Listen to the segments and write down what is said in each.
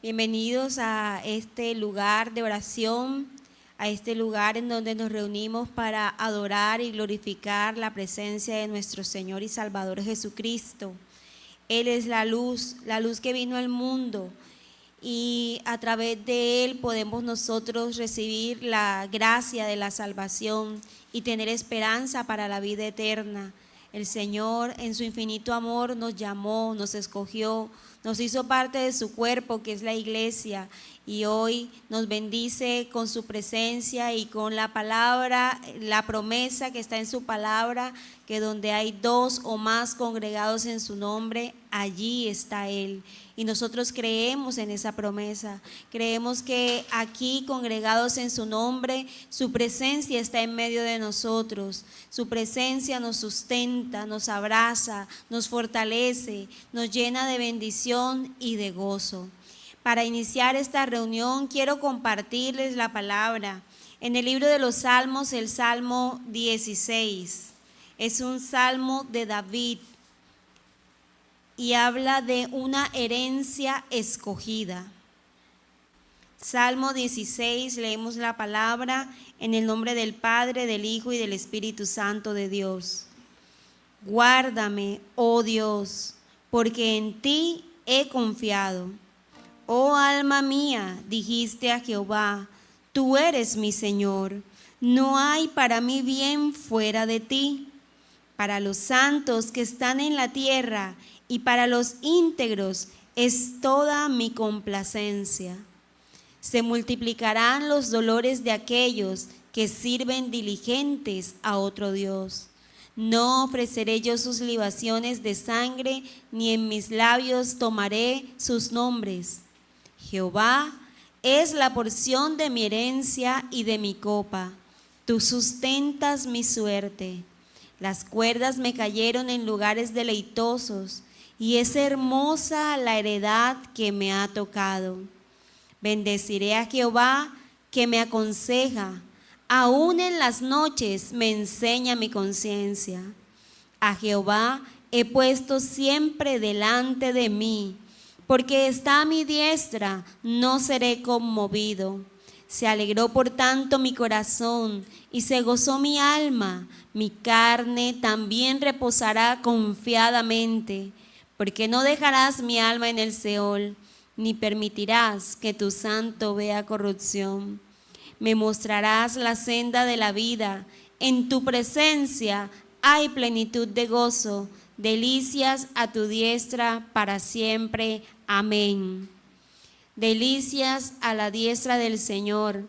Bienvenidos a este lugar de oración, a este lugar en donde nos reunimos para adorar y glorificar la presencia de nuestro Señor y Salvador Jesucristo. Él es la luz que vino al mundo, y a través de Él podemos nosotros recibir la gracia de la salvación y tener esperanza para la vida eterna. El Señor en su infinito amor nos llamó, nos escogió, nos hizo parte de su cuerpo, que es la iglesia, y hoy nos bendice con su presencia y con la palabra, la promesa que está en su palabra, que donde hay dos o más congregados en su nombre, allí está Él. Y nosotros creemos en esa promesa, creemos que aquí congregados en su nombre, su presencia está en medio de nosotros, su presencia nos sustenta, nos abraza, nos fortalece, nos llena de bendición y de gozo. Para iniciar esta reunión quiero compartirles la palabra en el libro de los Salmos, el Salmo 16. Es un salmo de David y habla de una herencia escogida. Salmo 16, leemos la palabra en el nombre del Padre, del Hijo y del Espíritu Santo de Dios. Guárdame, oh Dios, porque en ti he confiado. Oh alma mía, dijiste a Jehová, tú eres mi Señor. No hay para mí bien fuera de ti. Para los santos que están en la tierra y para los íntegros es toda mi complacencia. Se multiplicarán los dolores de aquellos que sirven diligentes a otro Dios. No ofreceré yo sus libaciones de sangre, ni en mis labios tomaré sus nombres. Jehová es la porción de mi herencia y de mi copa. Tú sustentas mi suerte. Las cuerdas me cayeron en lugares deleitosos, y es hermosa la heredad que me ha tocado. Bendeciré a Jehová que me aconseja, aún en las noches me enseña mi conciencia. A Jehová he puesto siempre delante de mí, porque está a mi diestra, no seré conmovido. Se alegró por tanto mi corazón y se gozó mi alma. Mi carne también reposará confiadamente, porque no dejarás mi alma en el Seol, ni permitirás que tu santo vea corrupción. Me mostrarás la senda de la vida. En tu presencia hay plenitud de gozo, delicias a tu diestra para siempre. Amén. Delicias a la diestra del Señor,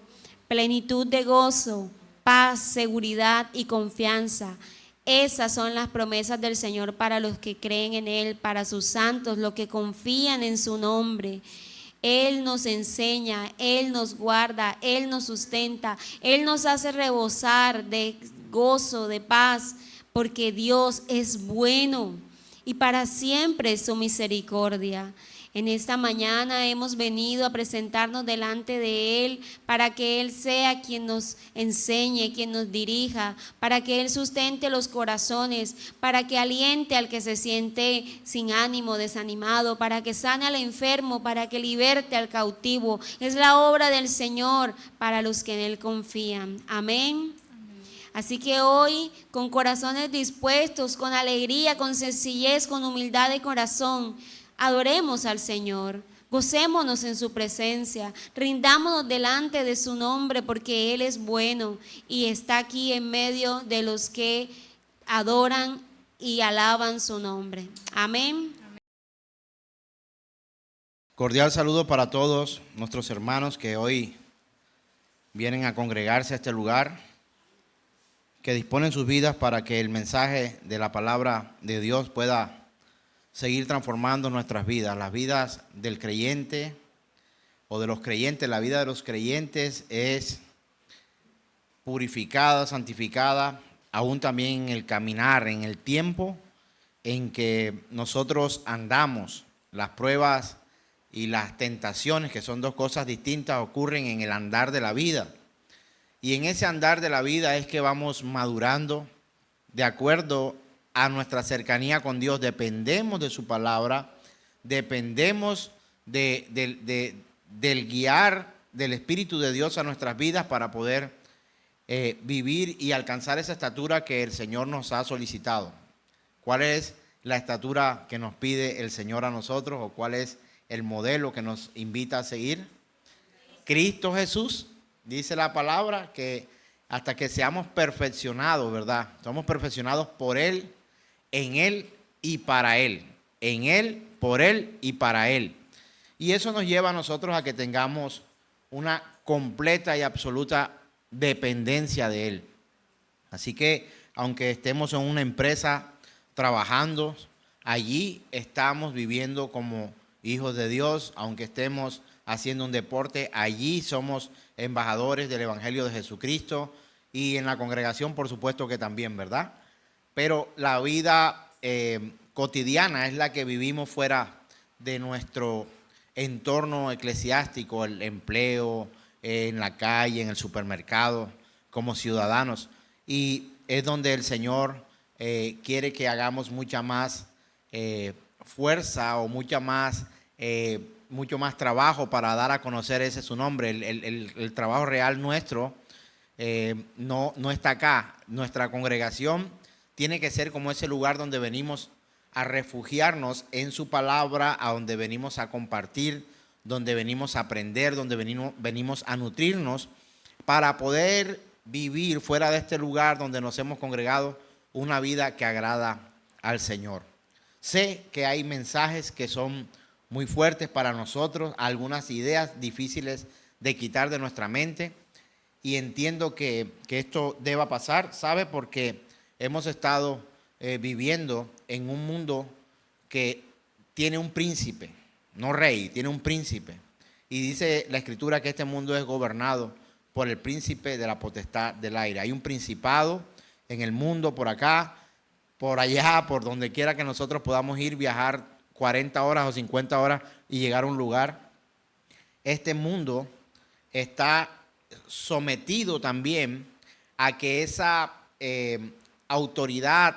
plenitud de gozo, paz, seguridad y confianza. Esas son las promesas del Señor para los que creen en Él, para sus santos, los que confían en su nombre. Él nos enseña, Él nos guarda, Él nos sustenta, Él nos hace rebosar de gozo, de paz, porque Dios es bueno y para siempre es su misericordia. En esta mañana hemos venido a presentarnos delante de Él para que Él sea quien nos enseñe, quien nos dirija, para que Él sustente los corazones, para que aliente al que se siente sin ánimo, desanimado, para que sane al enfermo, para que liberte al cautivo. Es la obra del Señor para los que en Él confían. Amén. Así que hoy, con corazones dispuestos, con alegría, con sencillez, con humildad de corazón, adoremos al Señor, gocémonos en su presencia, rindámonos delante de su nombre, porque Él es bueno y está aquí en medio de los que adoran y alaban su nombre. Amén. Cordial saludo para todos nuestros hermanos que hoy vienen a congregarse a este lugar, que disponen sus vidas para que el mensaje de la palabra de Dios pueda seguir transformando nuestras vidas, las vidas del creyente o de los creyentes. La vida de los creyentes es purificada, santificada, aún también en el caminar, en el tiempo en que nosotros andamos. Las pruebas y las tentaciones, que son dos cosas distintas, ocurren en el andar de la vida. Y en ese andar de la vida es que vamos madurando de acuerdo a nuestra cercanía con Dios. Dependemos de su palabra, dependemos del guiar del Espíritu de Dios a nuestras vidas para poder vivir y alcanzar esa estatura que el Señor nos ha solicitado. ¿Cuál es la estatura que nos pide el Señor a nosotros o cuál es el modelo que nos invita a seguir? Cristo Jesús, dice la palabra, que hasta que seamos perfeccionados, ¿verdad? Somos perfeccionados por Él, en Él y para Él. En Él, por Él y para Él. Y eso nos lleva a nosotros a que tengamos una completa y absoluta dependencia de Él. Así que, aunque estemos en una empresa trabajando, allí estamos viviendo como hijos de Dios. Aunque estemos haciendo un deporte, allí somos embajadores del Evangelio de Jesucristo. Y en la congregación, por supuesto que también, ¿verdad? Pero la vida cotidiana es la que vivimos fuera de nuestro entorno eclesiástico, el empleo, en la calle, en el supermercado, como ciudadanos. Y es donde el Señor quiere que hagamos mucha más fuerza o mucho más trabajo para dar a conocer ese su nombre. El trabajo real nuestro no está acá. Nuestra congregación tiene que ser como ese lugar donde venimos a refugiarnos en su palabra, a donde venimos a compartir, donde venimos a aprender, donde venimos a nutrirnos para poder vivir fuera de este lugar donde nos hemos congregado una vida que agrada al Señor. Sé que hay mensajes que son muy fuertes para nosotros, algunas ideas difíciles de quitar de nuestra mente y entiendo que esto deba pasar, ¿sabe? Porque hemos estado viviendo en un mundo que tiene un príncipe, no rey, tiene un príncipe. Y dice la Escritura que este mundo es gobernado por el príncipe de la potestad del aire. Hay un principado en el mundo, por acá, por allá, por donde quiera que nosotros podamos ir, viajar 40 horas o 50 horas y llegar a un lugar. Este mundo está sometido también a que esa autoridad,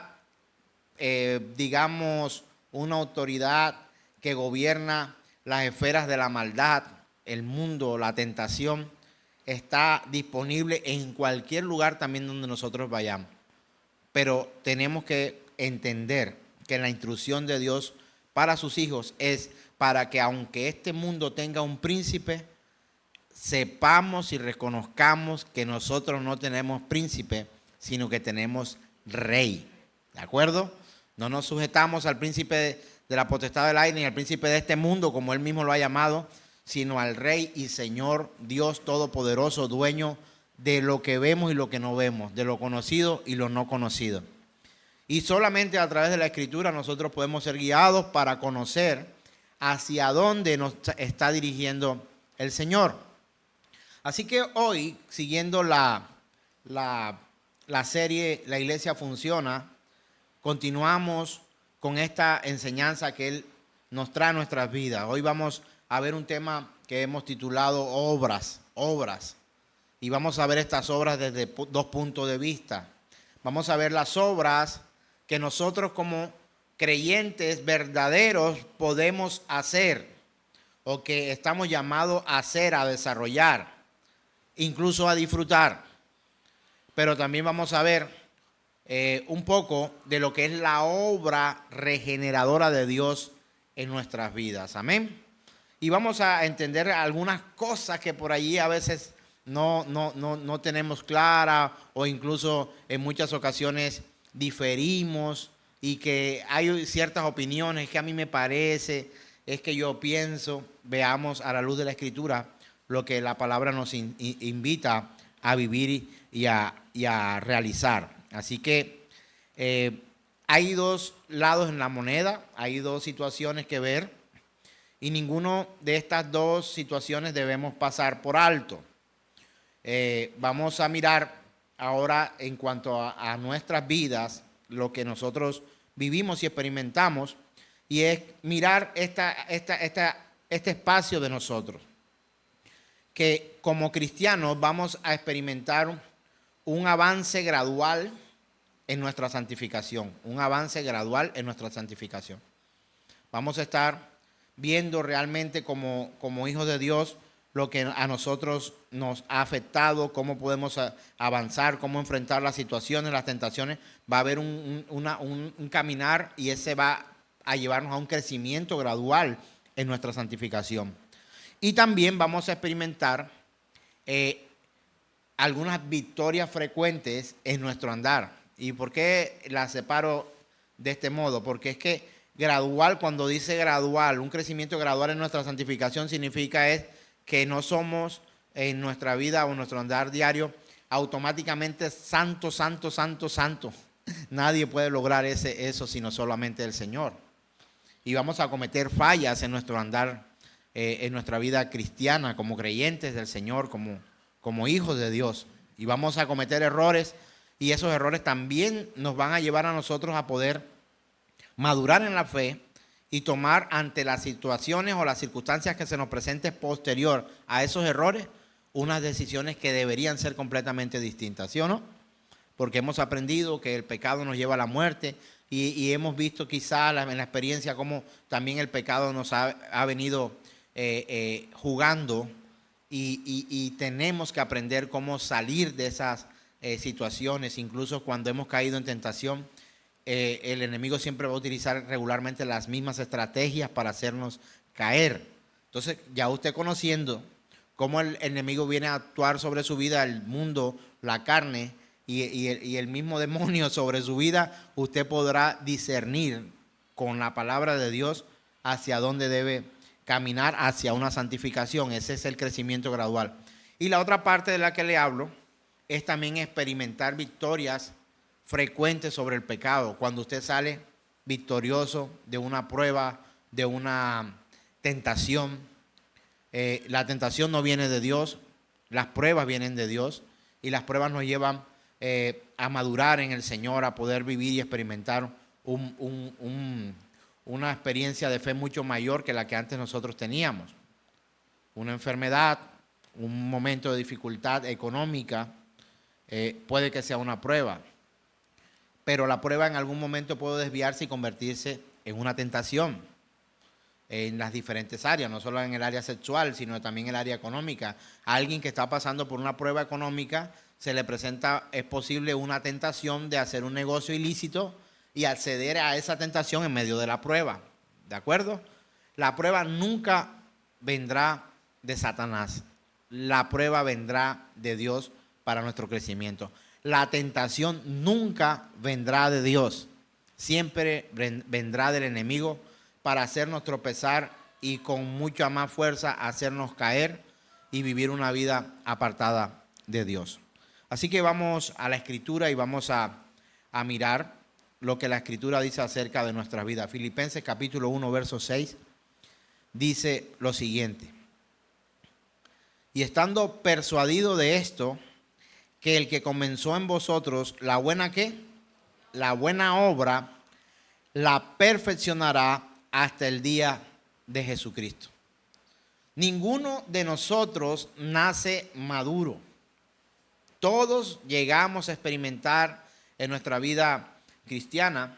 digamos, una autoridad que gobierna las esferas de la maldad, el mundo, la tentación, está disponible en cualquier lugar también donde nosotros vayamos. Pero tenemos que entender que la instrucción de Dios para sus hijos es para que aunque este mundo tenga un príncipe, sepamos y reconozcamos que nosotros no tenemos príncipe, sino que tenemos rey. ¿De acuerdo? No nos sujetamos al príncipe de la potestad del aire ni al príncipe de este mundo, como él mismo lo ha llamado, sino al Rey y Señor Dios Todopoderoso, dueño de lo que vemos y lo que no vemos, de lo conocido y lo no conocido. Y solamente a través de la Escritura nosotros podemos ser guiados para conocer hacia dónde nos está dirigiendo el Señor. Así que hoy, siguiendo la serie La Iglesia Funciona, continuamos con esta enseñanza que Él nos trae a nuestras vidas. Hoy vamos a ver un tema que hemos titulado obras. Y vamos a ver estas obras desde dos puntos de vista. Vamos a ver las obras que nosotros como creyentes verdaderos podemos hacer o que estamos llamados a hacer, a desarrollar, incluso a disfrutar. Pero también vamos a ver un poco de lo que es la obra regeneradora de Dios en nuestras vidas. Amén. Y vamos a entender algunas cosas que por allí a veces no tenemos clara o incluso en muchas ocasiones diferimos y que hay ciertas opiniones que a mí me parece, es que yo pienso. Veamos a la luz de la Escritura lo que la palabra nos invita a vivir y a realizar. Así que hay dos lados en la moneda, hay dos situaciones que ver y ninguno de estas dos situaciones debemos pasar por alto. Vamos a mirar ahora en cuanto a nuestras vidas, lo que nosotros vivimos y experimentamos, y es mirar este espacio de nosotros, que como cristianos vamos a experimentar un avance gradual en nuestra santificación, Vamos a estar viendo realmente como hijos de Dios lo que a nosotros nos ha afectado, cómo podemos avanzar, cómo enfrentar las situaciones, las tentaciones. Va a haber un caminar, y ese va a llevarnos a un crecimiento gradual en nuestra santificación. Y también vamos a experimentar algunas victorias frecuentes en nuestro andar. ¿Y por qué las separo de este modo? Porque es que gradual, cuando dice gradual, un crecimiento gradual en nuestra santificación significa es que no somos en nuestra vida o en nuestro andar diario automáticamente santo, santo, santo, santo. Nadie puede lograr eso sino solamente el Señor. Y vamos a cometer fallas en nuestro andar, en nuestra vida cristiana, como creyentes del Señor, como hijos de Dios. Y vamos a cometer errores, y esos errores también nos van a llevar a nosotros a poder madurar en la fe y tomar ante las situaciones o las circunstancias que se nos presenten posterior a esos errores unas decisiones que deberían ser completamente distintas, ¿sí o no? Porque hemos aprendido que el pecado nos lleva a la muerte, y hemos visto quizá en la experiencia cómo también el pecado nos ha venido jugando, y tenemos que aprender cómo salir de esas situaciones. Incluso cuando hemos caído en tentación, el enemigo siempre va a utilizar regularmente las mismas estrategias para hacernos caer. Entonces, ya usted conociendo cómo el enemigo viene a actuar sobre su vida, el mundo, la carne y el mismo demonio sobre su vida, usted podrá discernir con la palabra de Dios hacia dónde debe caminar, hacia una santificación. Ese es el crecimiento gradual. Y la otra parte de la que le hablo es también experimentar victorias frecuentes sobre el pecado. Cuando usted sale victorioso de una prueba, de una tentación. La tentación no viene de Dios, las pruebas vienen de Dios, y las pruebas nos llevan a madurar en el Señor, a poder vivir y experimentar una experiencia de fe mucho mayor que la que antes nosotros teníamos. Una enfermedad, un momento de dificultad económica, puede que sea una prueba, pero la prueba en algún momento puede desviarse y convertirse en una tentación en las diferentes áreas, no solo en el área sexual, sino también en el área económica. A alguien que está pasando por una prueba económica se le presenta, es posible una tentación de hacer un negocio ilícito y acceder a esa tentación en medio de la prueba. ¿De acuerdo? La prueba nunca vendrá de Satanás. La prueba vendrá de Dios para nuestro crecimiento. La tentación nunca vendrá de Dios. Siempre vendrá del enemigo para hacernos tropezar y con mucha más fuerza hacernos caer y vivir una vida apartada de Dios. Así que vamos a la Escritura y vamos a mirar lo que la Escritura dice acerca de nuestra vida. Filipenses capítulo 1, verso 6, dice lo siguiente: y estando persuadido de esto, que el que comenzó en vosotros la buena ¿qué? La buena obra, la perfeccionará hasta el día de Jesucristo. Ninguno de nosotros nace maduro. Todos llegamos a experimentar en nuestra vida cristiana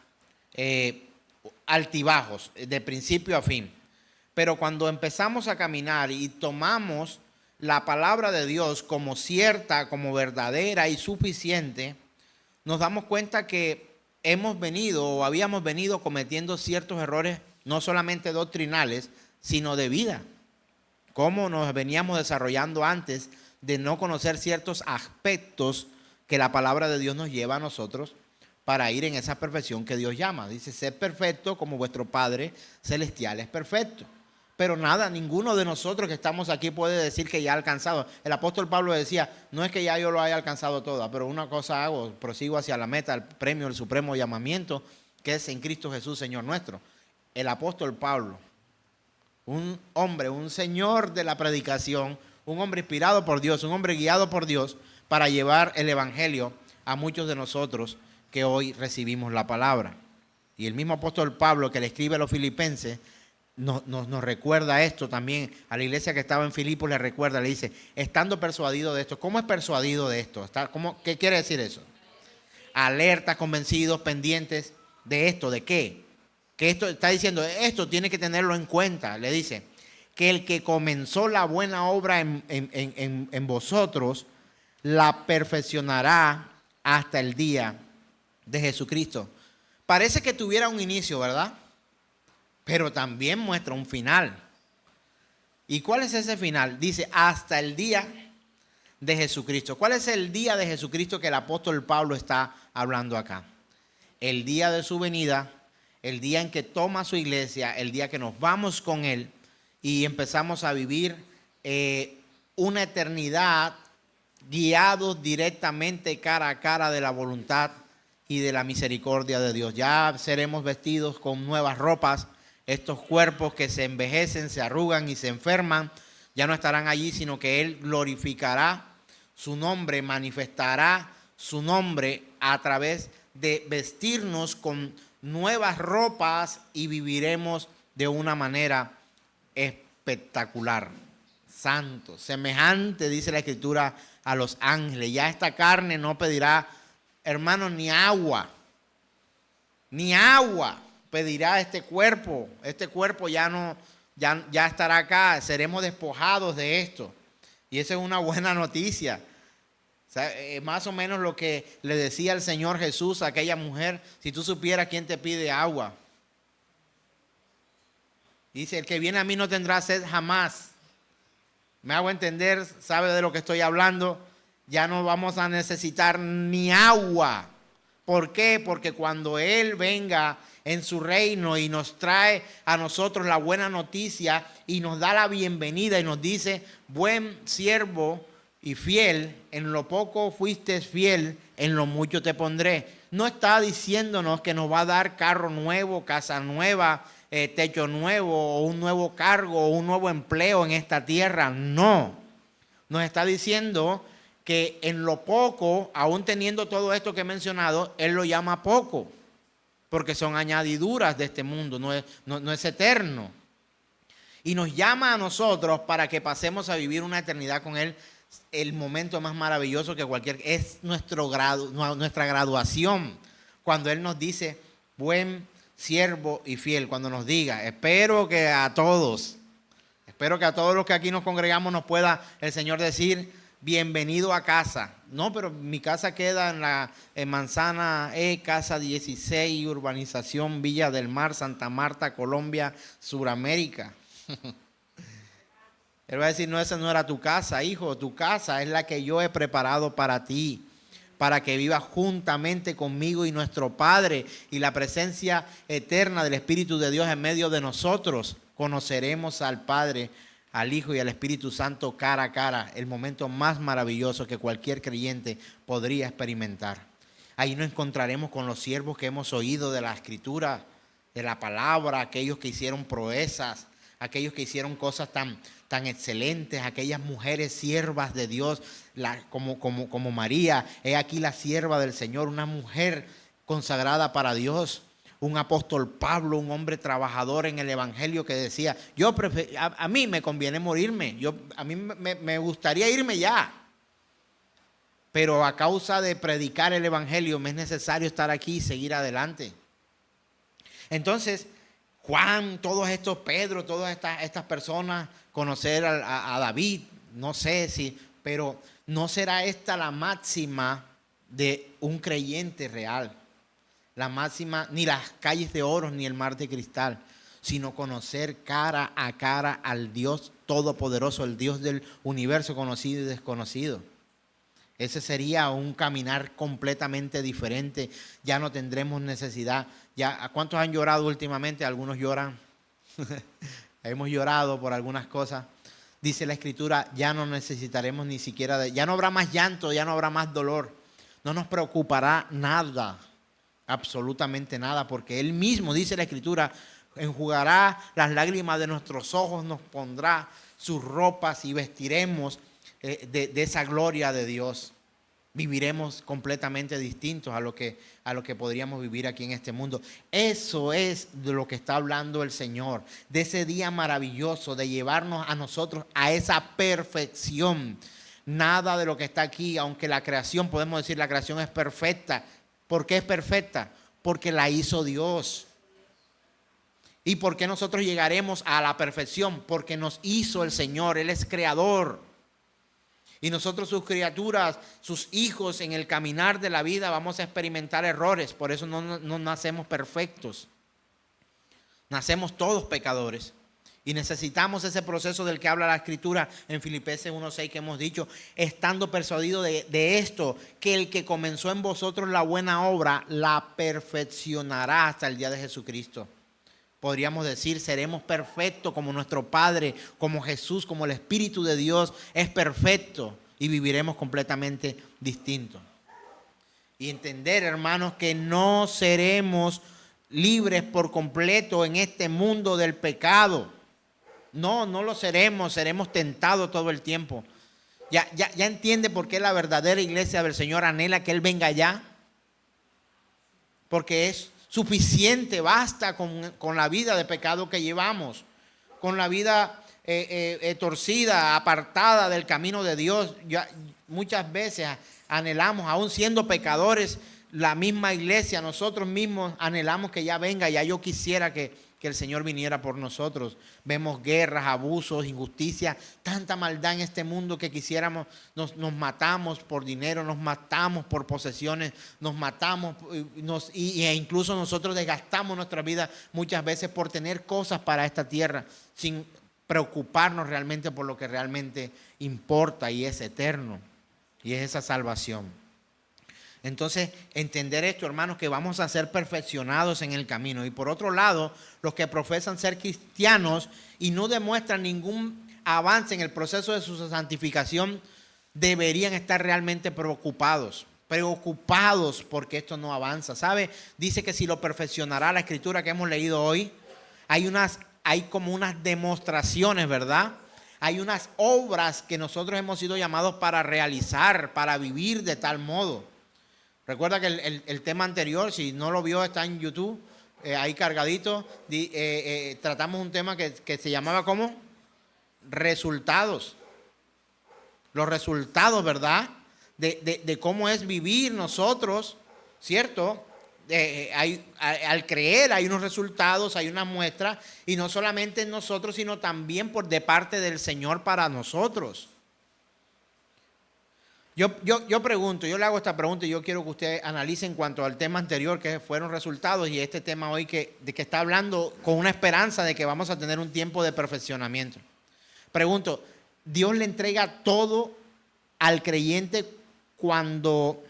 altibajos de principio a fin. Pero cuando empezamos a caminar y tomamos la palabra de Dios como cierta, como verdadera y suficiente, nos damos cuenta que hemos venido o habíamos venido cometiendo ciertos errores, no solamente doctrinales, sino de vida. Cómo nos veníamos desarrollando antes de no conocer ciertos aspectos que la palabra de Dios nos lleva a nosotros para ir en esa perfección que Dios llama. Dice, sed perfecto como vuestro Padre Celestial es perfecto. Pero nada, ninguno de nosotros que estamos aquí puede decir que ya ha alcanzado. El apóstol Pablo decía, no es que ya yo lo haya alcanzado todo, pero una cosa hago, prosigo hacia la meta, el premio, el supremo llamamiento, que es en Cristo Jesús, Señor nuestro. El apóstol Pablo, un hombre, un señor de la predicación, un hombre inspirado por Dios, un hombre guiado por Dios para llevar el evangelio a muchos de nosotros que hoy recibimos la palabra. Y el mismo apóstol Pablo que le escribe a los filipenses, nos recuerda esto también. A la iglesia que estaba en Filipos le recuerda, le dice, estando persuadido de esto. ¿Cómo es persuadido de esto? ¿Qué quiere decir eso? Alertas, convencidos, pendientes de esto. ¿De qué? que esto está diciendo, esto tiene que tenerlo en cuenta. Le dice que el que comenzó la buena obra en vosotros, la perfeccionará hasta el día de Jesucristo. Parece que tuviera un inicio, ¿verdad? Pero también muestra un final. ¿Y cuál es ese final? Dice, hasta el día de Jesucristo. ¿Cuál es el día de Jesucristo que el apóstol Pablo está hablando acá? El día de su venida, el día en que toma su iglesia, el día que nos vamos con él y empezamos a vivir una eternidad guiados directamente cara a cara de la voluntad y de la misericordia de Dios. Ya seremos vestidos con nuevas ropas. Estos cuerpos que se envejecen, se arrugan y se enferman, ya no estarán allí, sino que Él glorificará su nombre, manifestará su nombre a través de vestirnos con nuevas ropas y viviremos de una manera espectacular, santo, semejante, dice la Escritura, a los ángeles. Ya esta carne no pedirá, hermanos, ni agua pedirá este cuerpo. Este cuerpo ya estará acá, seremos despojados de esto. Y esa es una buena noticia. O sea, más o menos lo que le decía el Señor Jesús a aquella mujer, si tú supieras quién te pide agua. Dice, el que viene a mí no tendrá sed jamás. Me hago entender, sabe de lo que estoy hablando. Ya no vamos a necesitar ni agua. ¿Por qué? Porque cuando Él venga en su reino y nos trae a nosotros la buena noticia y nos da la bienvenida y nos dice, buen siervo y fiel, en lo poco fuiste fiel, en lo mucho te pondré. No está diciéndonos que nos va a dar carro nuevo, casa nueva, techo nuevo, o un nuevo cargo, o un nuevo empleo en esta tierra. No. Nos está diciendo que en lo poco, aún teniendo todo esto que he mencionado, Él lo llama poco, porque son añadiduras de este mundo, no es eterno. Y nos llama a nosotros para que pasemos a vivir una eternidad con Él, el momento más maravilloso que es nuestra graduación, cuando Él nos dice, buen siervo y fiel, cuando nos diga, espero que a todos los que aquí nos congregamos nos pueda el Señor decir, bienvenido a casa. No, pero mi casa queda en Manzana casa 16, urbanización Villa del Mar, Santa Marta, Colombia, Suramérica. Él va a decir, no, esa no era tu casa, hijo, tu casa es la que yo he preparado para ti, para que vivas juntamente conmigo y nuestro Padre, y la presencia eterna del Espíritu de Dios en medio de nosotros. Conoceremos al Padre, al Hijo y al Espíritu Santo cara a cara, el momento más maravilloso que cualquier creyente podría experimentar. Ahí nos encontraremos con los siervos que hemos oído de la Escritura, de la palabra, aquellos que hicieron proezas, aquellos que hicieron cosas tan excelentes, aquellas mujeres siervas de Dios, como María, he aquí la sierva del Señor, una mujer consagrada para Dios. Un apóstol Pablo, un hombre trabajador en el evangelio que decía, a mí me conviene morirme, a mí me gustaría irme ya, pero a causa de predicar el evangelio me es necesario estar aquí y seguir adelante. Entonces, Juan, todos estos, Pedro, todas estas personas, conocer a David, no sé pero no será esta la máxima de un creyente real. La máxima, ni las calles de oro, ni el mar de cristal, sino conocer cara a cara al Dios todopoderoso, el Dios del universo conocido y desconocido. Ese sería un caminar completamente diferente. Ya no tendremos necesidad. ¿A cuántos han llorado últimamente? Algunos lloran. Hemos llorado por algunas cosas. Dice la Escritura, ya no necesitaremos ni siquiera ya no habrá más llanto, ya no habrá más dolor. No nos preocupará nada. Absolutamente nada, porque Él mismo, dice la Escritura, enjugará las lágrimas de nuestros ojos, nos pondrá sus ropas y vestiremos de esa gloria de Dios. Viviremos completamente distintos a lo que podríamos vivir aquí en este mundo. Eso es de lo que está hablando el Señor, de ese día maravilloso, de llevarnos a nosotros a esa perfección. Nada de lo que está aquí, aunque la creación, podemos decir, la creación es perfecta. ¿Por qué es perfecta? Porque la hizo Dios. ¿Y por qué nosotros llegaremos a la perfección? Porque nos hizo el Señor, Él es creador. Y nosotros, sus criaturas, sus hijos, en el caminar de la vida vamos a experimentar errores. Por eso no nacemos perfectos. Nacemos todos pecadores. Y necesitamos ese proceso del que habla la Escritura en Filipenses 1:6 que hemos dicho, estando persuadido de esto, que el que comenzó en vosotros la buena obra, la perfeccionará hasta el día de Jesucristo. Podríamos decir, seremos perfectos como nuestro Padre, como Jesús, como el Espíritu de Dios es perfecto y viviremos completamente distintos. Y entender, hermanos, que no seremos libres por completo en este mundo del pecado. No lo seremos, seremos tentados todo el tiempo. Ya entiende por qué la verdadera iglesia del Señor anhela que Él venga ya. Porque es suficiente, basta con la vida de pecado que llevamos, con la vida torcida, apartada del camino de Dios. Muchas veces anhelamos, aún siendo pecadores, la misma iglesia, nosotros mismos anhelamos que ya venga. Ya yo quisiera que el Señor viniera por nosotros. Vemos guerras, abusos, injusticia, tanta maldad en este mundo que quisiéramos, nos matamos por dinero, nos matamos por posesiones, nos matamos e incluso nosotros desgastamos nuestra vida muchas veces por tener cosas para esta tierra sin preocuparnos realmente por lo que realmente importa y es eterno, y es esa salvación. Entonces, entender esto, hermanos, que vamos a ser perfeccionados en el camino. Y por otro lado, los que profesan ser cristianos y no demuestran ningún avance en el proceso de su santificación, deberían estar realmente preocupados porque esto no avanza. ¿Sabe? Dice que si lo perfeccionará, la escritura que hemos leído hoy, hay como unas demostraciones, ¿verdad? Hay unas obras que nosotros hemos sido llamados para realizar, para vivir de tal modo. Recuerda que el tema anterior, si no lo vio, está en YouTube, ahí cargadito. Tratamos un tema que se llamaba ¿cómo? Resultados. Los resultados, ¿verdad? De cómo es vivir nosotros, ¿cierto? Al creer hay unos resultados, hay unas muestras, y no solamente en nosotros, sino también de parte del Señor para nosotros. Yo pregunto, yo le hago esta pregunta y yo quiero que usted analice en cuanto al tema anterior que fueron resultados y este tema hoy de que está hablando con una esperanza de que vamos a tener un tiempo de perfeccionamiento. Pregunto, ¿Dios le entrega todo al creyente cuando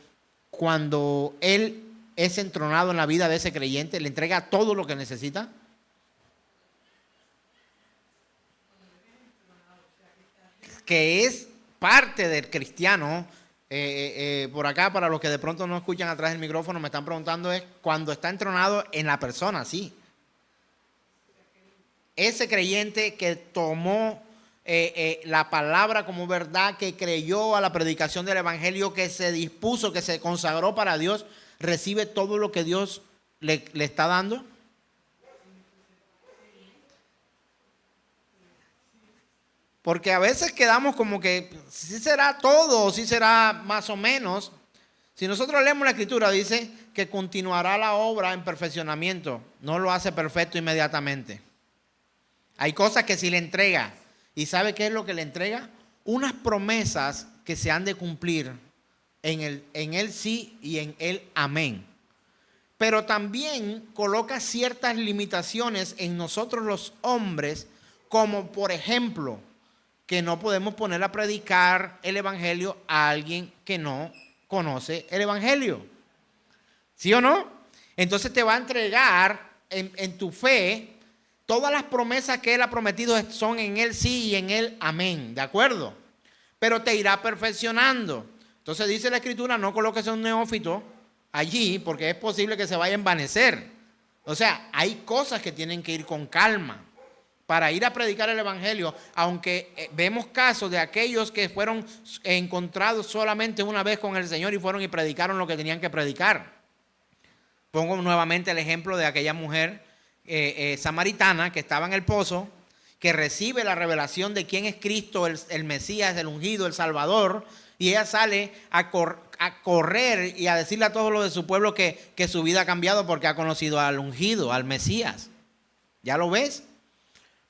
Él es entronado en la vida de ese creyente? ¿Le entrega todo lo que necesita? Que es parte del cristiano. Por acá, para los que de pronto no escuchan atrás del micrófono, me están preguntando es cuando está entronado en la persona, sí. Ese creyente que tomó la palabra como verdad, que creyó a la predicación del evangelio, que se dispuso, que se consagró para Dios, recibe todo lo que Dios le está dando. Porque a veces quedamos como que sí será todo, o sí será más o menos. Si nosotros leemos la escritura, dice que continuará la obra en perfeccionamiento. No lo hace perfecto inmediatamente. Hay cosas que sí le entrega. ¿Y sabe qué es lo que le entrega? Unas promesas que se han de cumplir en el sí y en el amén. Pero también coloca ciertas limitaciones en nosotros los hombres, como por ejemplo, que no podemos poner a predicar el evangelio a alguien que no conoce el evangelio. ¿Sí o no? Entonces te va a entregar en tu fe todas las promesas que Él ha prometido son en el sí y en el amén. ¿De acuerdo? Pero te irá perfeccionando. Entonces dice la escritura, no coloques a un neófito allí porque es posible que se vaya a envanecer. O sea, hay cosas que tienen que ir con calma para ir a predicar el evangelio, aunque vemos casos de aquellos que fueron encontrados solamente una vez con el Señor y fueron y predicaron lo que tenían que predicar. Pongo nuevamente el ejemplo de aquella mujer samaritana que estaba en el pozo, que recibe la revelación de quién es Cristo, el Mesías, el ungido, el Salvador, y ella sale a correr y a decirle a todos los de su pueblo que su vida ha cambiado porque ha conocido al ungido, al Mesías. ¿Ya lo ves?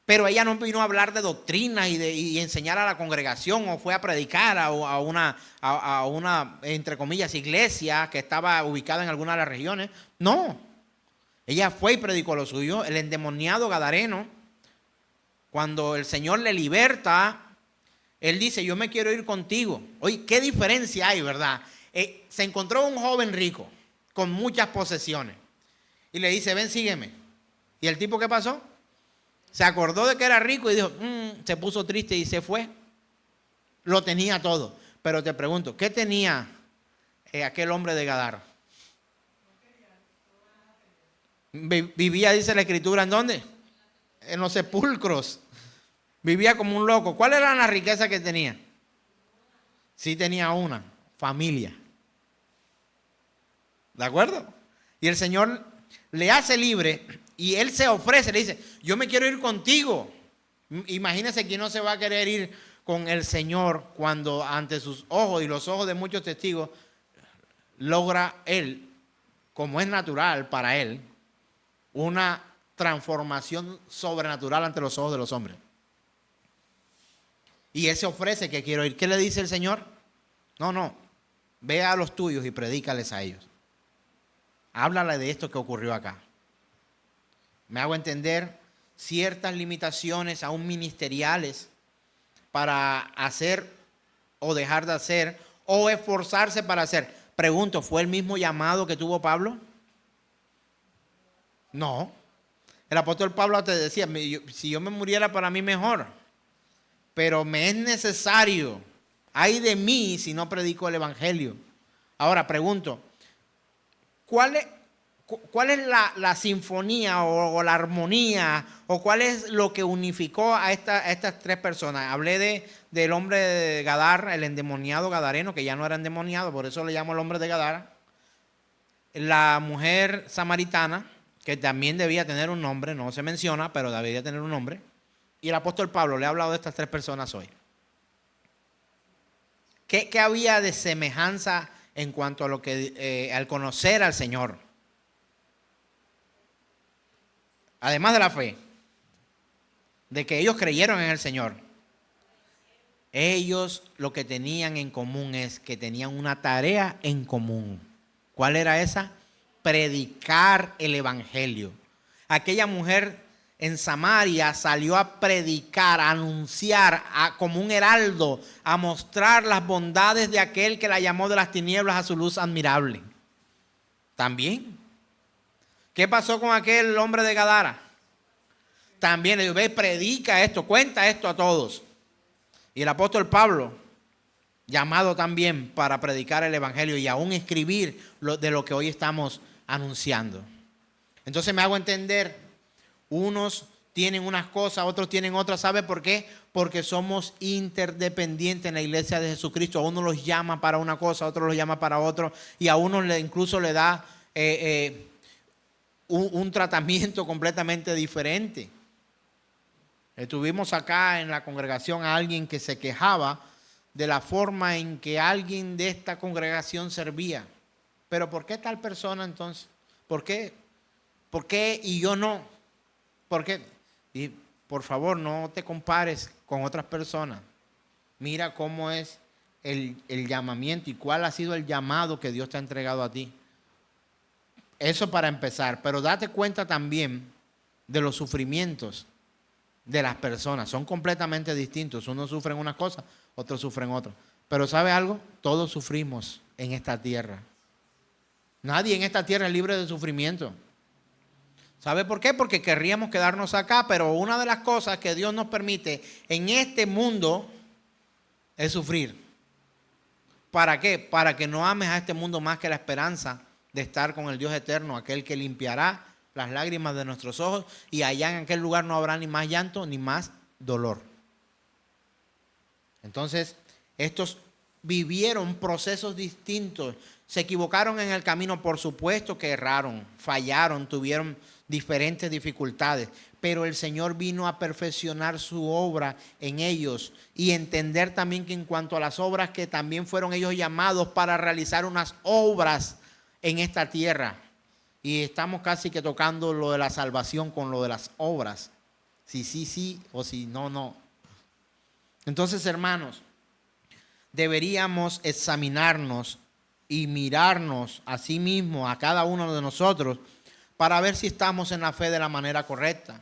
Pero ella no vino a hablar de doctrina y enseñar a la congregación, o fue a predicar a una, entre comillas, iglesia que estaba ubicada en alguna de las regiones. No. Ella fue y predicó lo suyo. El endemoniado gadareno, cuando el Señor le liberta, él dice: yo me quiero ir contigo. Oye, qué diferencia hay, ¿verdad? Se encontró un joven rico con muchas posesiones y le dice: ven, sígueme. ¿Y el tipo qué pasó? Se acordó de que era rico y dijo, se puso triste y se fue. Lo tenía todo. Pero te pregunto, ¿qué tenía aquel hombre de Gadara? Vivía, dice la Escritura, ¿en dónde? En los sepulcros. Vivía como un loco. ¿Cuál era la riqueza que tenía? Sí, tenía una: familia. ¿De acuerdo? Y el Señor le hace libre y él se ofrece, le dice: yo me quiero ir contigo. Imagínense quién no se va a querer ir con el Señor cuando ante sus ojos y los ojos de muchos testigos logra él, como es natural para él, una transformación sobrenatural ante los ojos de los hombres. Y él se ofrece que quiero ir. ¿Qué le dice el Señor? No, ve a los tuyos y predícales a ellos. Háblale de esto que ocurrió acá. Me hago entender, ciertas limitaciones aún ministeriales para hacer o dejar de hacer o esforzarse para hacer. Pregunto, ¿fue el mismo llamado que tuvo Pablo? No. El apóstol Pablo te decía: si yo me muriera, para mí mejor, pero me es necesario, ay de mí si no predico el evangelio. Ahora pregunto, ¿cuál es la sinfonía o la armonía, o cuál es lo que unificó a estas tres personas? Hablé del hombre de Gadara, el endemoniado gadareno, que ya no era endemoniado, por eso le llamo el hombre de Gadara. La mujer samaritana, que también debía tener un nombre, no se menciona, pero debería tener un nombre. Y el apóstol Pablo le ha hablado de estas tres personas hoy. ¿Qué había de semejanza en cuanto a lo que al conocer al Señor? Además de la fe, de que ellos creyeron en el Señor, ellos lo que tenían en común es que tenían una tarea en común. ¿Cuál era esa? Predicar el evangelio. Aquella mujer en Samaria salió a predicar, a anunciar, como un heraldo, a mostrar las bondades de aquel que la llamó de las tinieblas a su luz admirable. También. ¿Qué pasó con aquel hombre de Gadara? También le dijo: ve, predica esto, cuenta esto a todos. Y el apóstol Pablo, llamado también para predicar el evangelio y aún escribir de lo que hoy estamos anunciando. Entonces me hago entender, unos tienen unas cosas, otros tienen otras. ¿Sabe por qué? Porque somos interdependientes en la iglesia de Jesucristo. A uno los llama para una cosa, a otro los llama para otro, y a uno incluso le da un tratamiento completamente diferente. Tuvimos acá en la congregación a alguien que se quejaba de la forma en que alguien de esta congregación servía. Pero ¿por qué tal persona entonces? ¿Por qué? ¿Por qué y yo no? ¿Por qué? Y por favor, no te compares con otras personas. Mira cómo es el llamamiento y cuál ha sido el llamado que Dios te ha entregado a ti. Eso para empezar. Pero date cuenta también de los sufrimientos de las personas. Son completamente distintos. Unos sufren unas cosas, otros sufren otras. Pero ¿sabe algo? Todos sufrimos en esta tierra. Nadie en esta tierra es libre de sufrimiento. ¿Sabe por qué? Porque querríamos quedarnos acá, pero una de las cosas que Dios nos permite en este mundo es sufrir. ¿Para qué? Para que no ames a este mundo más que la esperanza de estar con el Dios eterno, aquel que limpiará las lágrimas de nuestros ojos, y allá en aquel lugar no habrá ni más llanto ni más dolor. Entonces, estos vivieron procesos distintos. Se equivocaron en el camino, por supuesto que erraron, fallaron, tuvieron diferentes dificultades, pero el Señor vino a perfeccionar su obra en ellos y entender también que en cuanto a las obras que también fueron ellos llamados para realizar unas obras en esta tierra. Y estamos casi que tocando lo de la salvación con lo de las obras. Si sí, sí o si no, no. Entonces, hermanos, deberíamos examinarnos y mirarnos a sí mismos, a cada uno de nosotros, para ver si estamos en la fe de la manera correcta.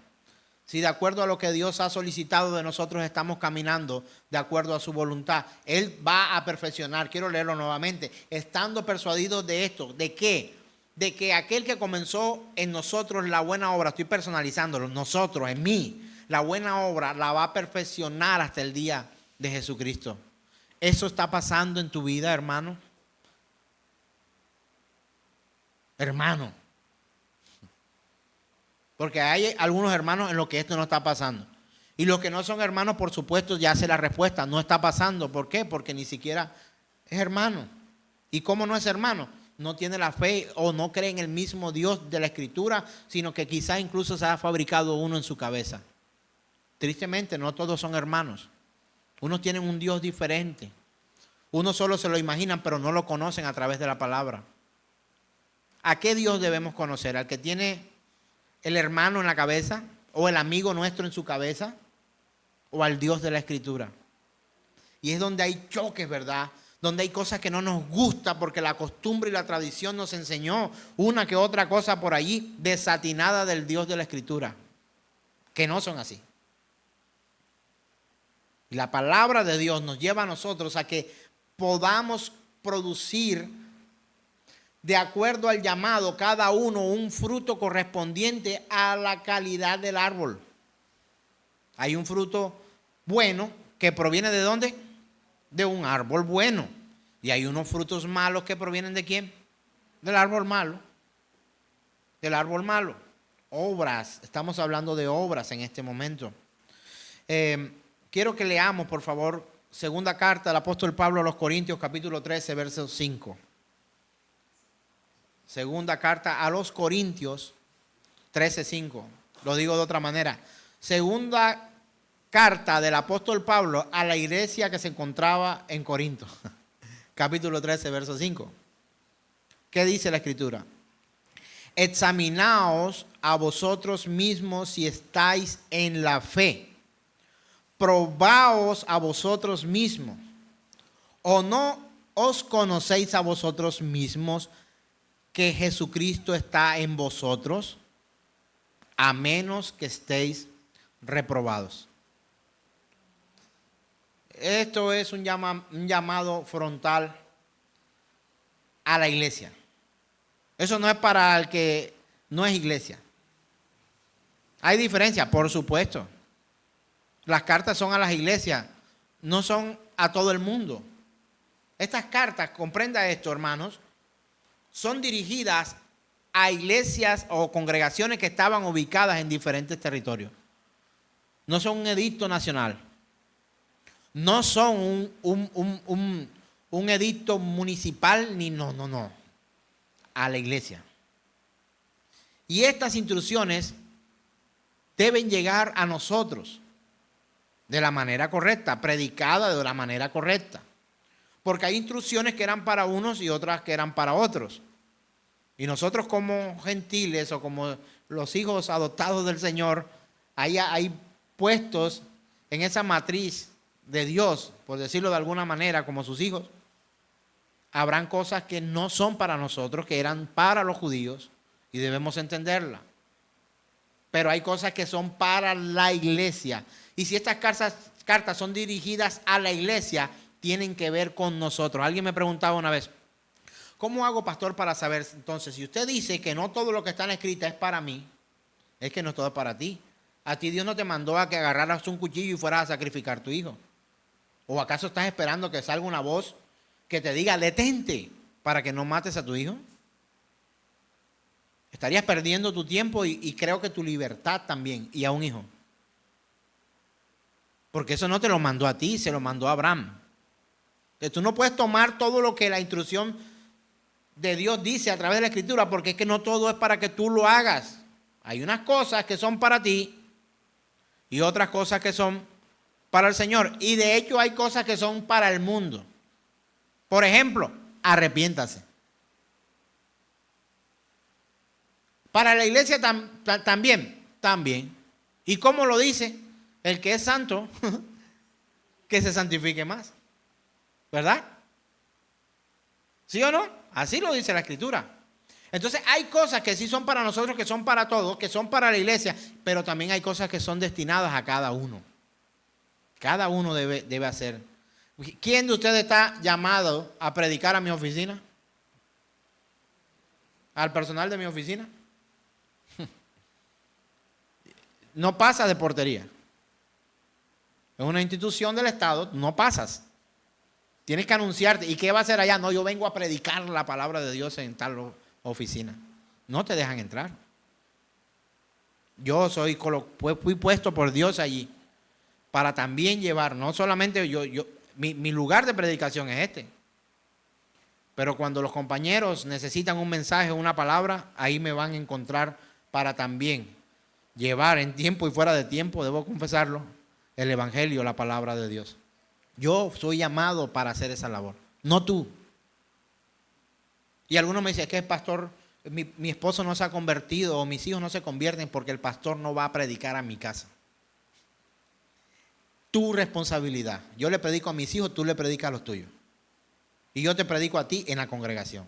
Si de acuerdo a lo que Dios ha solicitado de nosotros estamos caminando de acuerdo a su voluntad. Él va a perfeccionar, quiero leerlo nuevamente, estando persuadidos de esto. ¿De qué? De que aquel que comenzó en nosotros la buena obra, estoy personalizándolo, nosotros, en mí, la buena obra la va a perfeccionar hasta el día de Jesucristo. ¿Eso está pasando en tu vida, hermano? Hermano. Porque hay algunos hermanos en los que esto no está pasando. Y los que no son hermanos, por supuesto, ya sé la respuesta. No está pasando. ¿Por qué? Porque ni siquiera es hermano. ¿Y cómo no es hermano? No tiene la fe o no cree en el mismo Dios de la Escritura, sino que quizá incluso se ha fabricado uno en su cabeza. Tristemente, no todos son hermanos. Unos tienen un Dios diferente. Unos solo se lo imaginan, pero no lo conocen a través de la palabra. ¿A qué Dios debemos conocer? ¿Al que tiene el hermano en la cabeza o el amigo nuestro en su cabeza o al Dios de la Escritura? Y es donde hay choques, ¿verdad? Donde hay cosas que no nos gusta porque la costumbre y la tradición nos enseñó una que otra cosa por allí desatinada del Dios de la Escritura, que no son así. Y la palabra de Dios nos lleva a nosotros a que podamos producir de acuerdo al llamado, cada uno un fruto correspondiente a la calidad del árbol. Hay un fruto bueno que proviene ¿de dónde? De un árbol bueno. Y hay unos frutos malos que provienen ¿de quién? Del árbol malo. Del árbol malo. Obras. Estamos hablando de obras en este momento. Quiero que leamos, por favor, segunda carta del apóstol Pablo a los Corintios, capítulo 13, verso 5. Segunda carta a los Corintios 13:5. Lo digo de otra manera. Segunda carta del apóstol Pablo a la iglesia que se encontraba en Corinto. Capítulo 13, verso 5. ¿Qué dice la Escritura? Examinaos a vosotros mismos si estáis en la fe. Probaos a vosotros mismos. ¿O no os conocéis a vosotros mismos que Jesucristo está en vosotros, a menos que estéis reprobados? Esto es un llamado frontal a la iglesia. Eso no es para el que no es iglesia. Hay diferencia, por supuesto. Las cartas son a las iglesias, no son a todo el mundo. Estas cartas, comprenda esto, hermanos, son dirigidas a iglesias o congregaciones que estaban ubicadas en diferentes territorios. No son un edicto nacional. No son un edicto municipal, ni no. A la iglesia. Y estas instrucciones deben llegar a nosotros de la manera correcta, predicada de la manera correcta. Porque hay instrucciones que eran para unos y otras que eran para otros. Y nosotros como gentiles o como los hijos adoptados del Señor, hay puestos en esa matriz de Dios, por decirlo de alguna manera, como sus hijos. Habrán cosas que no son para nosotros, que eran para los judíos, y debemos entenderla. Pero hay cosas que son para la iglesia. Y si estas cartas son dirigidas a la iglesia, tienen que ver con nosotros. Alguien me preguntaba una vez, ¿cómo hago, pastor, para saber? Entonces, si usted dice que no todo lo que está en escrita es para mí, es que no es todo para ti. A ti Dios no te mandó a que agarraras un cuchillo y fueras a sacrificar a tu hijo. ¿O acaso estás esperando que salga una voz que te diga, detente, para que no mates a tu hijo? Estarías perdiendo tu tiempo y creo que tu libertad también, y a un hijo. Porque eso no te lo mandó a ti, se lo mandó a Abraham. Entonces, tú no puedes tomar todo lo que la instrucción de Dios dice a través de la Escritura, porque es que no todo es para que tú lo hagas. Hay unas cosas que son para ti y otras cosas que son para el Señor. Y de hecho hay cosas que son para el mundo. Por ejemplo, arrepiéntase. Para la iglesia también. ¿Y cómo lo dice? El que es santo, que se santifique más. ¿Verdad? ¿Sí o no? Así lo dice la Escritura. Entonces hay cosas que sí son para nosotros, que son para todos, que son para la iglesia, pero también hay cosas que son destinadas a cada uno. Cada uno debe hacer. ¿Quién de ustedes está llamado a predicar a mi oficina? ¿Al personal de mi oficina? No pasa de portería. Es una institución del Estado, no pasas. Tienes que anunciarte. ¿Y qué va a hacer allá? No, yo vengo a predicar la palabra de Dios en tal oficina. No te dejan entrar. Yo fui puesto por Dios allí para también llevar, no solamente mi lugar de predicación es este. Pero cuando los compañeros necesitan un mensaje, una palabra, ahí me van a encontrar para también llevar en tiempo y fuera de tiempo, debo confesarlo, el evangelio, la palabra de Dios. Yo soy llamado para hacer esa labor, no tú. Y algunos me dicen, es que el pastor, mi esposo no se ha convertido o mis hijos no se convierten porque el pastor no va a predicar a mi casa. Tu responsabilidad. Yo le predico a mis hijos, tú le predicas a los tuyos. Y yo te predico a ti en la congregación.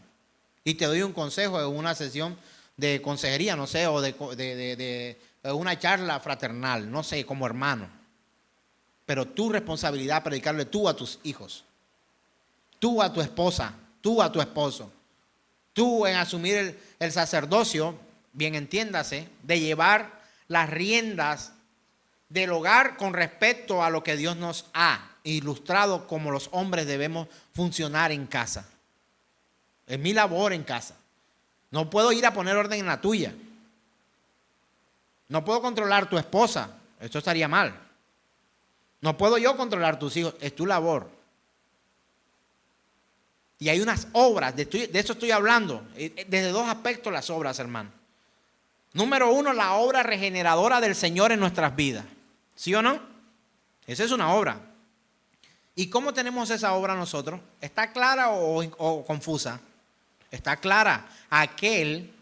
Y te doy un consejo en una sesión de consejería, no sé, o de una charla fraternal, no sé, como hermano. Pero tu responsabilidad es predicarle tú a tus hijos, tú a tu esposa, tú a tu esposo, tú en asumir el sacerdocio, bien entiéndase, de llevar las riendas del hogar con respecto a lo que Dios nos ha ilustrado como los hombres debemos funcionar en casa. Es mi labor en casa. No puedo ir a poner orden en la tuya. No puedo controlar tu esposa. Esto estaría mal. No puedo yo controlar tus hijos. Es tu labor. Y hay unas obras, de eso estoy hablando. Desde dos aspectos las obras, hermano. Número uno, la obra regeneradora del Señor en nuestras vidas. ¿Sí o no? Esa es una obra. ¿Y cómo tenemos esa obra nosotros? ¿Está clara o confusa? Está clara. Aquel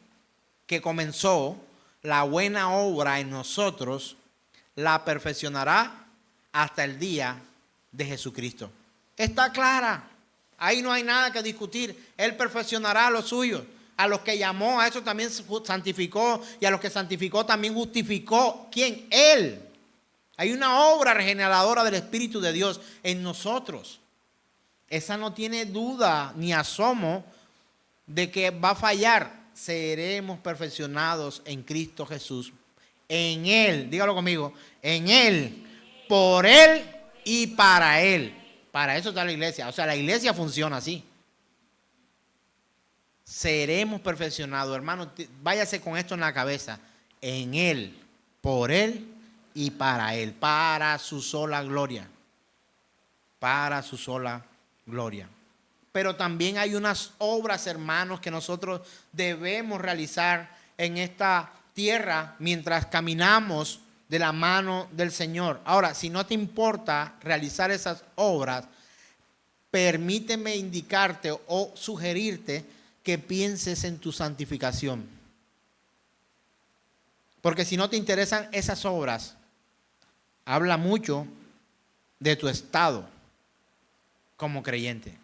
que comenzó la buena obra en nosotros, la perfeccionará hasta el día de Jesucristo. Está clara. Ahí no hay nada que discutir. Él perfeccionará a los suyos. A los que llamó, a eso también santificó. Y a los que santificó también justificó. ¿Quién? Él. Hay una obra regeneradora del Espíritu de Dios en nosotros. Esa no tiene duda ni asomo de que va a fallar. Seremos perfeccionados en Cristo Jesús. En Él, dígalo conmigo, en Él, por Él y para Él. Para eso está la iglesia. O sea, la iglesia funciona así. Seremos perfeccionados, hermano. Váyase con esto en la cabeza. En Él, por Él y para Él. Para su sola gloria. Para su sola gloria. Pero también hay unas obras, hermanos, que nosotros debemos realizar en esta tierra mientras caminamos de la mano del Señor. Ahora, si no te importa realizar esas obras, permíteme indicarte o sugerirte que pienses en tu santificación. Porque si no te interesan esas obras, habla mucho de tu estado como creyente.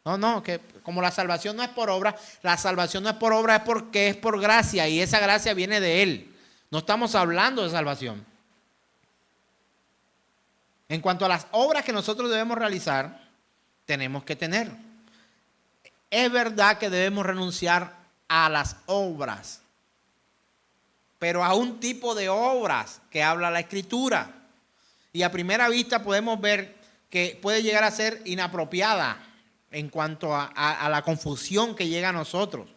No, que como la salvación no es por obra, la salvación no es por obra, es porque es por gracia y esa gracia viene de Él. No estamos hablando de salvación. En cuanto a las obras que nosotros debemos realizar, tenemos que tener. Es verdad que debemos renunciar a las obras, pero a un tipo de obras que habla la Escritura. Y a primera vista podemos ver que puede llegar a ser inapropiada en cuanto a la confusión que llega a nosotros.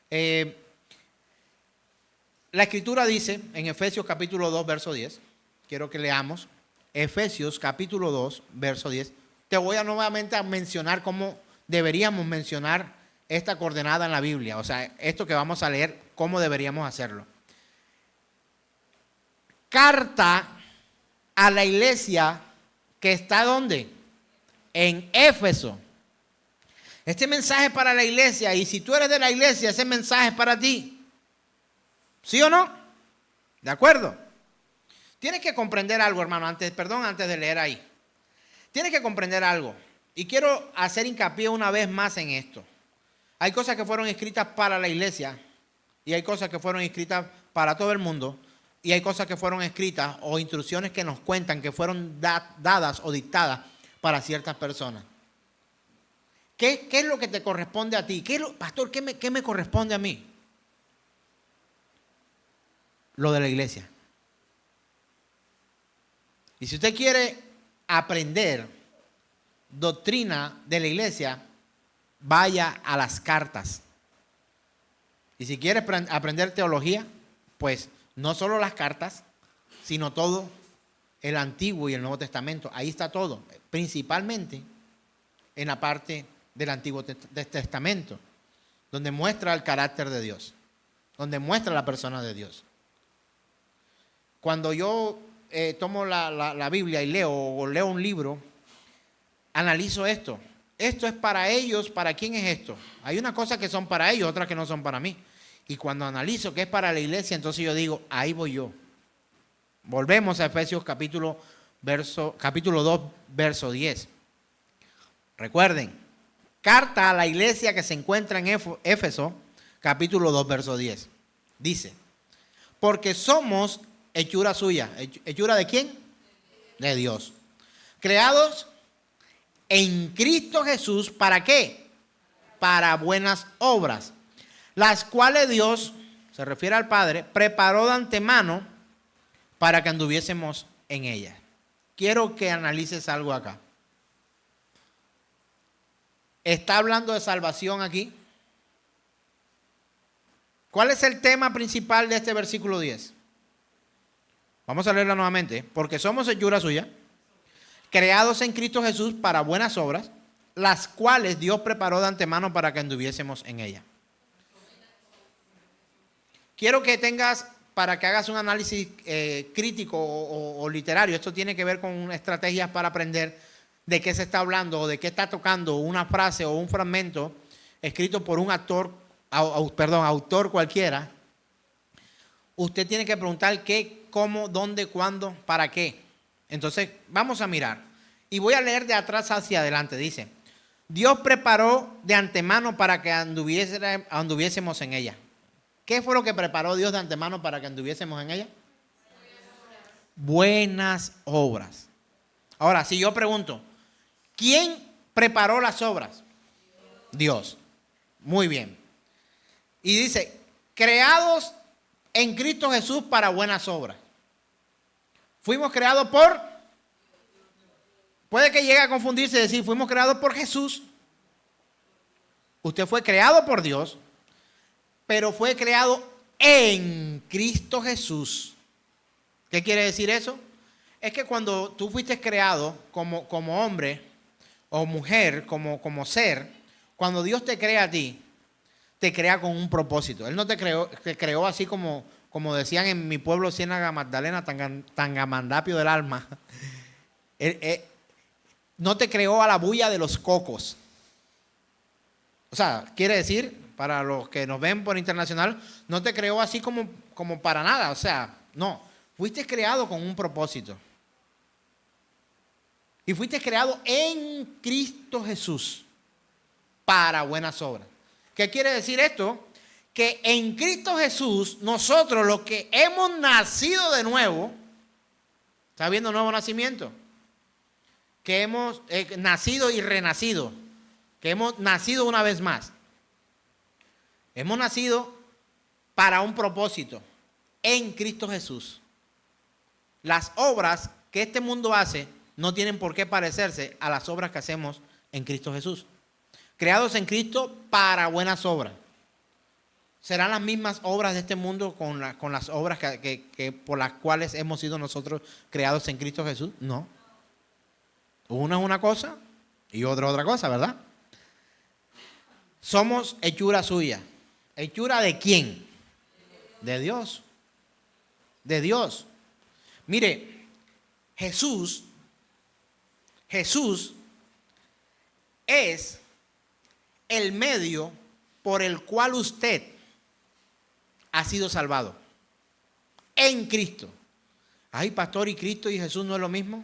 La Escritura dice en Efesios capítulo 2, verso 10, quiero que leamos, Efesios capítulo 2, verso 10. Te voy a nuevamente a mencionar cómo deberíamos mencionar esta coordenada en la Biblia. O sea, esto que vamos a leer, cómo deberíamos hacerlo. Carta a la iglesia que está ¿dónde? En Éfeso. Este mensaje es para la iglesia, y si tú eres de la iglesia, ese mensaje es para ti. ¿Sí o no? ¿De acuerdo? Tienes que comprender algo, hermano, antes de leer ahí. Tienes que comprender algo. Y quiero hacer hincapié una vez más en esto. Hay cosas que fueron escritas para la iglesia y hay cosas que fueron escritas para todo el mundo y hay cosas que fueron escritas o instrucciones que nos cuentan que fueron dadas o dictadas para ciertas personas. ¿Qué es lo que te corresponde a ti? Pastor, ¿qué me corresponde a mí? Lo de la iglesia. Y si usted quiere aprender doctrina de la iglesia, vaya a las cartas. Y si quiere aprender teología, pues no solo las cartas, sino todo el Antiguo y el Nuevo Testamento. Ahí está todo, principalmente en la parte del Antiguo Testamento, donde muestra el carácter de Dios, donde muestra la persona de Dios. Cuando yo tomo la Biblia y leo un libro, analizo esto. Esto es para ellos, ¿para quién es esto? Hay unas cosas que son para ellos, otras que no son para mí. Y cuando analizo que es para la iglesia, entonces yo digo, ahí voy yo. Volvemos a Efesios capítulo 2, verso 10. Recuerden, carta a la iglesia que se encuentra en Éfeso, capítulo 2, verso 10. Dice, porque somos hechura suya. ¿Hechura de quién? De Dios. Creados en Cristo Jesús, ¿para qué? Para buenas obras, las cuales Dios, se refiere al Padre, preparó de antemano para que anduviésemos en ellas. Quiero que analices algo acá. ¿Está hablando de salvación aquí? ¿Cuál es el tema principal de este versículo 10? Vamos a leerla nuevamente. Porque somos hechura suya, creados en Cristo Jesús para buenas obras, las cuales Dios preparó de antemano para que anduviésemos en ella. Quiero que para que hagas un análisis crítico o literario. Esto tiene que ver con estrategias para aprender de qué se está hablando o de qué está tocando una frase o un fragmento escrito por un autor cualquiera. Usted tiene que preguntar qué, cómo, dónde, cuándo, para qué. Entonces, vamos a mirar. Y voy a leer de atrás hacia adelante. Dice, Dios preparó de antemano para que anduviésemos en ella. ¿Qué fue lo que preparó Dios de antemano para que anduviésemos en ella? Buenas obras. Ahora, si yo pregunto, ¿quién preparó las obras? Dios. Muy bien. Y dice, creados en Cristo Jesús para buenas obras. Fuimos creados por... Puede que llegue a confundirse y decir, fuimos creados por Jesús. Usted fue creado por Dios, pero fue creado en Cristo Jesús. ¿Qué quiere decir eso? Es que cuando tú fuiste creado como hombre o mujer, como ser, cuando Dios te crea a ti, te crea con un propósito. Él no te creó así como decían en mi pueblo, Ciénaga Magdalena, Tangamandapio del alma. No te creó a la bulla de los cocos. O sea, quiere decir, para los que nos ven por internacional, no te creó así como para nada. O sea, no. Fuiste creado con un propósito. Y fuiste creado en Cristo Jesús para buenas obras. ¿Qué quiere decir esto? Que en Cristo Jesús, nosotros los que hemos nacido de nuevo, ¿está viendo nuevo nacimiento? Que hemos nacido y renacido, que hemos nacido una vez más. Hemos nacido para un propósito en Cristo Jesús. Las obras que este mundo hace no tienen por qué parecerse a las obras que hacemos en Cristo Jesús. Creados en Cristo para buenas obras. ¿Serán las mismas obras de este mundo con las obras que por las cuales hemos sido nosotros creados en Cristo Jesús? No. Una es una cosa y otra cosa, ¿verdad? Somos hechura suya. ¿Hechura de quién? De Dios. De Dios. Mire, Jesús es el medio por el cual usted ha sido salvado. en Cristo. Ay, pastor, ¿y Cristo y Jesús no es lo mismo?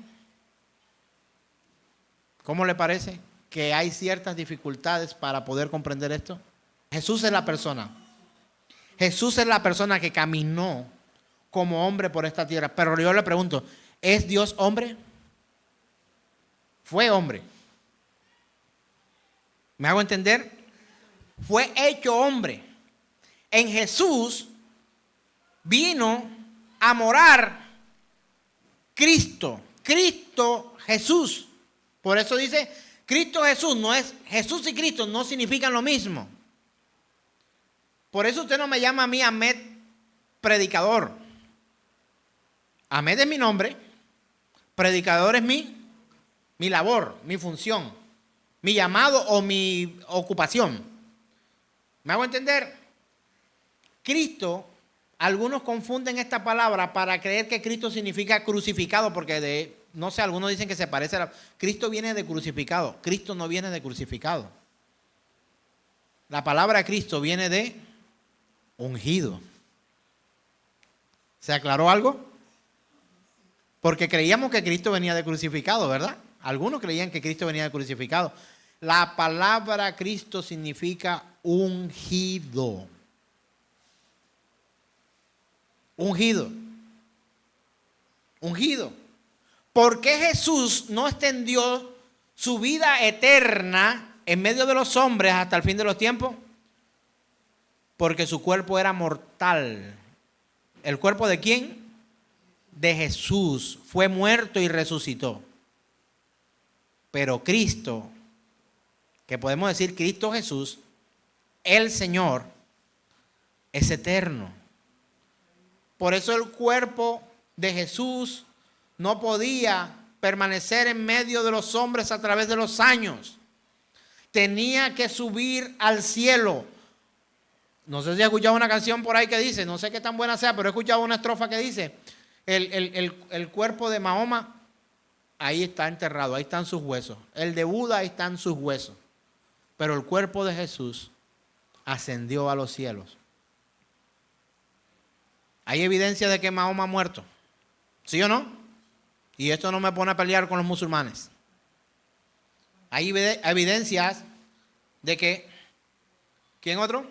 ¿Cómo le parece que hay ciertas dificultades para poder comprender esto? Jesús es la persona. Jesús es la persona que caminó como hombre por esta tierra. Pero yo le pregunto, ¿es Dios hombre? Fue hombre. ¿Me hago entender? Fue hecho hombre. En Jesús vino a morar Cristo. Cristo Jesús. Por eso dice Cristo Jesús. No es Jesús y Cristo no significan lo mismo. Por eso usted no me llama a mí Ahmed predicador. Ahmed es mi nombre. Predicador es mi labor, mi función, mi llamado o mi ocupación. ¿Me hago entender? Cristo, algunos confunden esta palabra para creer que Cristo significa crucificado, porque no sé, algunos dicen que se parece a Cristo viene de crucificado. Cristo no viene de crucificado. La palabra Cristo viene de ungido. ¿Se aclaró algo? Porque creíamos que Cristo venía de crucificado, ¿verdad? Algunos creían que Cristo venía de crucificado. La palabra Cristo significa ungido. Ungido. Ungido. ¿Por qué Jesús no extendió su vida eterna en medio de los hombres hasta el fin de los tiempos? Porque su cuerpo era mortal. ¿El cuerpo de quién? De Jesús. Fue muerto y resucitó. Pero Cristo, que podemos decir Cristo Jesús, el Señor, es eterno. Por eso el cuerpo de Jesús no podía permanecer en medio de los hombres a través de los años. Tenía que subir al cielo. No sé si he escuchado una canción por ahí que dice, no sé qué tan buena sea, pero he escuchado una estrofa que dice, el cuerpo de Mahoma, ahí está enterrado, ahí están sus huesos. El de Buda, ahí están sus huesos. Pero el cuerpo de Jesús ascendió a los cielos. ¿Hay evidencia de que Mahoma ha muerto? ¿Sí o no? Y esto no me pone a pelear con los musulmanes. Hay evidencias de que, ¿quién otro?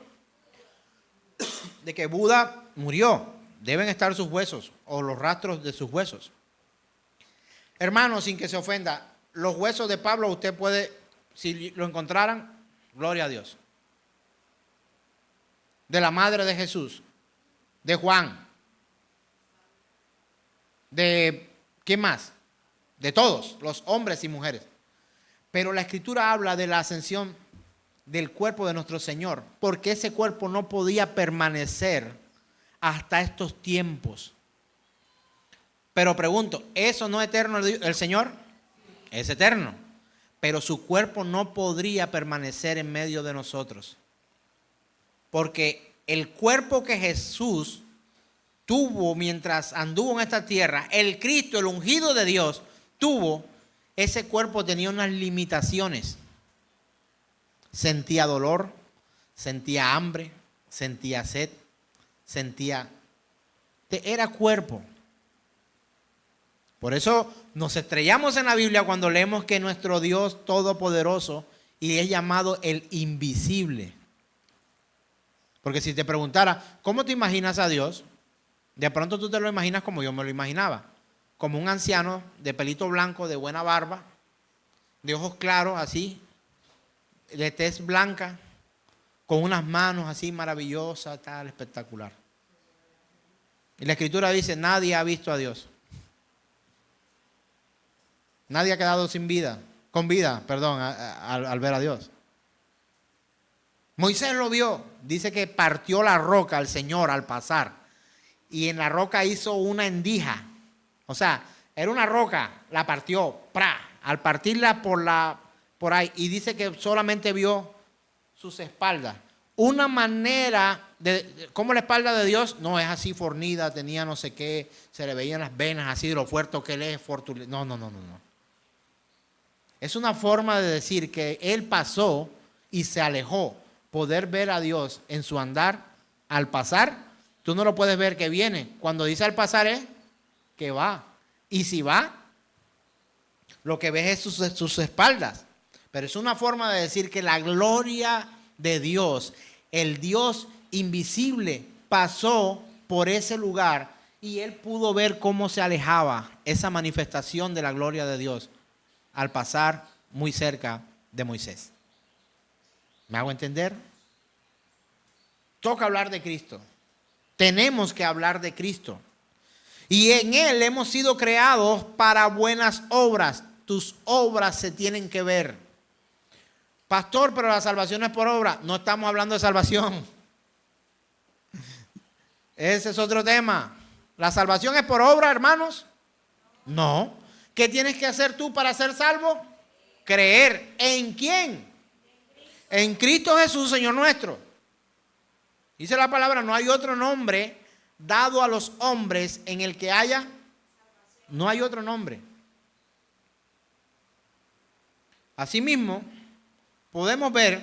De que Buda murió. Deben estar sus huesos o los rastros de sus huesos. Hermano, sin que se ofenda, los huesos de Pablo usted puede, si lo encontraran, gloria a Dios. De la madre de Jesús, de Juan, de ¿quién más? De todos, los hombres y mujeres. Pero la Escritura habla de la ascensión del cuerpo de nuestro Señor, porque ese cuerpo no podía permanecer hasta estos tiempos. Pero pregunto, ¿eso no es eterno el Señor? Es eterno. Pero su cuerpo no podría permanecer en medio de nosotros. Porque el cuerpo que Jesús tuvo mientras anduvo en esta tierra, el Cristo, el ungido de Dios, tuvo, ese cuerpo tenía unas limitaciones. Sentía dolor, sentía hambre, sentía sed, era cuerpo. Por eso nos estrellamos en la Biblia cuando leemos que nuestro Dios todopoderoso y es llamado el invisible. Porque si te preguntara, ¿cómo te imaginas a Dios? De pronto tú te lo imaginas como yo me lo imaginaba. Como un anciano de pelito blanco, de buena barba, de ojos claros así, de tez blanca, con unas manos así maravillosas, tal, espectacular. Y la Escritura dice, nadie ha visto a Dios. Nadie ha quedado sin vida, con vida, perdón, al ver a Dios. Moisés lo vio, dice que partió la roca al Señor al pasar. Y en la roca hizo una endija. O sea, era una roca, la partió, al partirla por ahí. Y dice que solamente vio sus espaldas. Una manera como la espalda de Dios no es así fornida, tenía no sé qué, se le veían las venas así de lo fuerte que él es. No. Es una forma de decir que él pasó y se alejó. Poder ver a Dios en su andar al pasar, Tú no lo puedes ver que viene. Cuando dice al pasar es que va. Y si va, lo que ves es sus espaldas. Pero es una forma de decir que la gloria de Dios, el Dios invisible, pasó por ese lugar y él pudo ver cómo se alejaba esa manifestación de la gloria de Dios al pasar muy cerca de Moisés. ¿Me hago entender? Toca hablar de Cristo. Tenemos que hablar de Cristo. Y en Él hemos sido creados para buenas obras. Tus obras se tienen que ver. Pastor, pero la salvación es por obra. No estamos hablando de salvación. Ese es otro tema. ¿La salvación es por obra, hermanos? No. ¿Qué tienes que hacer tú para ser salvo? Creer. ¿En quién? En Cristo Jesús, Señor nuestro. Dice la palabra, no hay otro nombre dado a los hombres en el que haya. No hay otro nombre. Asimismo, podemos ver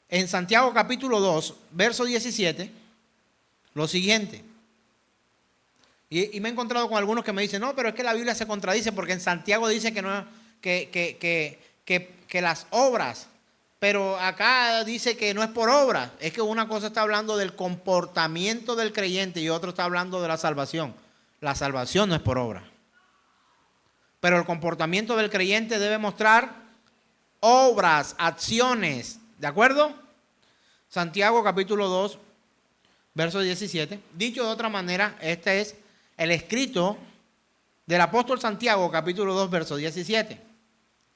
en Santiago capítulo 2, verso 17, lo siguiente. Y me he encontrado con algunos que me dicen, no, pero es que la Biblia se contradice porque en Santiago dice que no, que las obras, pero acá dice que no es por obras. Es que una cosa está hablando del comportamiento del creyente y otro está hablando de la salvación. La salvación no es por obra. Pero el comportamiento del creyente debe mostrar obras, acciones. ¿De acuerdo? Santiago capítulo 2, verso 17. Dicho de otra manera, este es el escrito del apóstol Santiago capítulo 2, verso 17.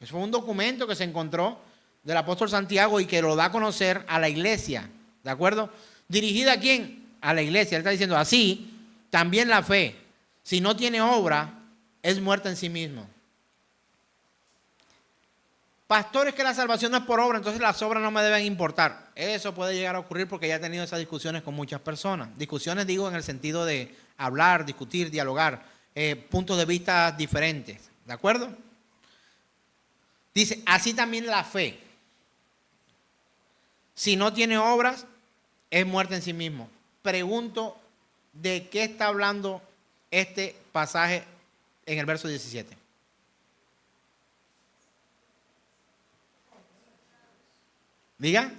Eso fue un documento que se encontró del apóstol Santiago y que lo da a conocer a la iglesia. ¿De acuerdo? ¿Dirigida a quién? A la iglesia. Él está diciendo, así, también la fe, si no tiene obra, es muerta en sí mismo. Pastores, que la salvación no es por obra, entonces las obras no me deben importar. Eso puede llegar a ocurrir porque ya he tenido esas discusiones con muchas personas. Discusiones digo en el sentido de hablar, discutir, dialogar, puntos de vista diferentes. ¿De acuerdo? Dice, así también la fe, si no tiene obras, es muerta en sí mismo. Pregunto, ¿de qué está hablando este pasaje en el verso 17? Diga.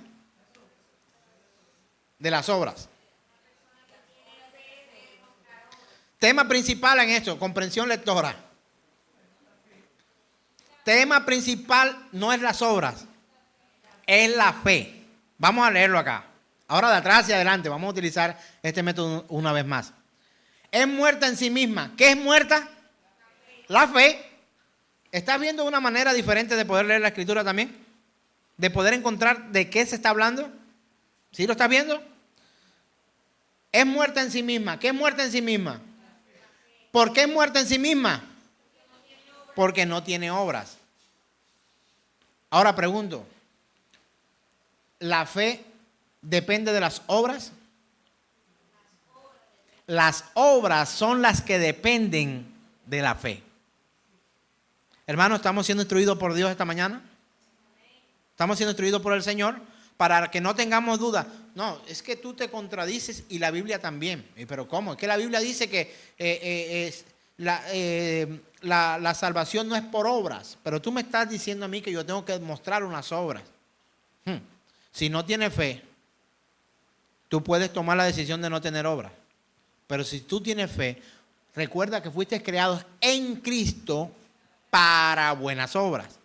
De las obras. Tema principal en esto, comprensión lectora. Tema principal no es las obras, es la fe. Vamos a leerlo acá. Ahora de atrás hacia adelante, vamos a utilizar este método una vez más. Es muerta en sí misma. ¿Qué es muerta? La fe. ¿Estás viendo una manera diferente de poder leer la escritura también? De poder encontrar de qué se está hablando. ¿Sí lo estás viendo? Es muerta en sí misma. ¿Qué es muerta en sí misma? ¿Por qué es muerta en sí misma? Porque no tiene obras. Ahora pregunto, ¿la fe depende de las obras? Las obras son las que dependen de la fe. Hermanos, ¿estamos siendo instruidos por Dios esta mañana? ¿Estamos siendo instruidos por el Señor? Para que no tengamos duda. No, es que tú te contradices y la Biblia también. ¿Pero cómo? Es que la Biblia dice que la salvación no es por obras. Pero tú me estás diciendo a mí que yo tengo que mostrar unas obras. Si no tienes fe, tú puedes tomar la decisión de no tener obras. Pero si tú tienes fe, recuerda que fuiste creados en Cristo para buenas obras.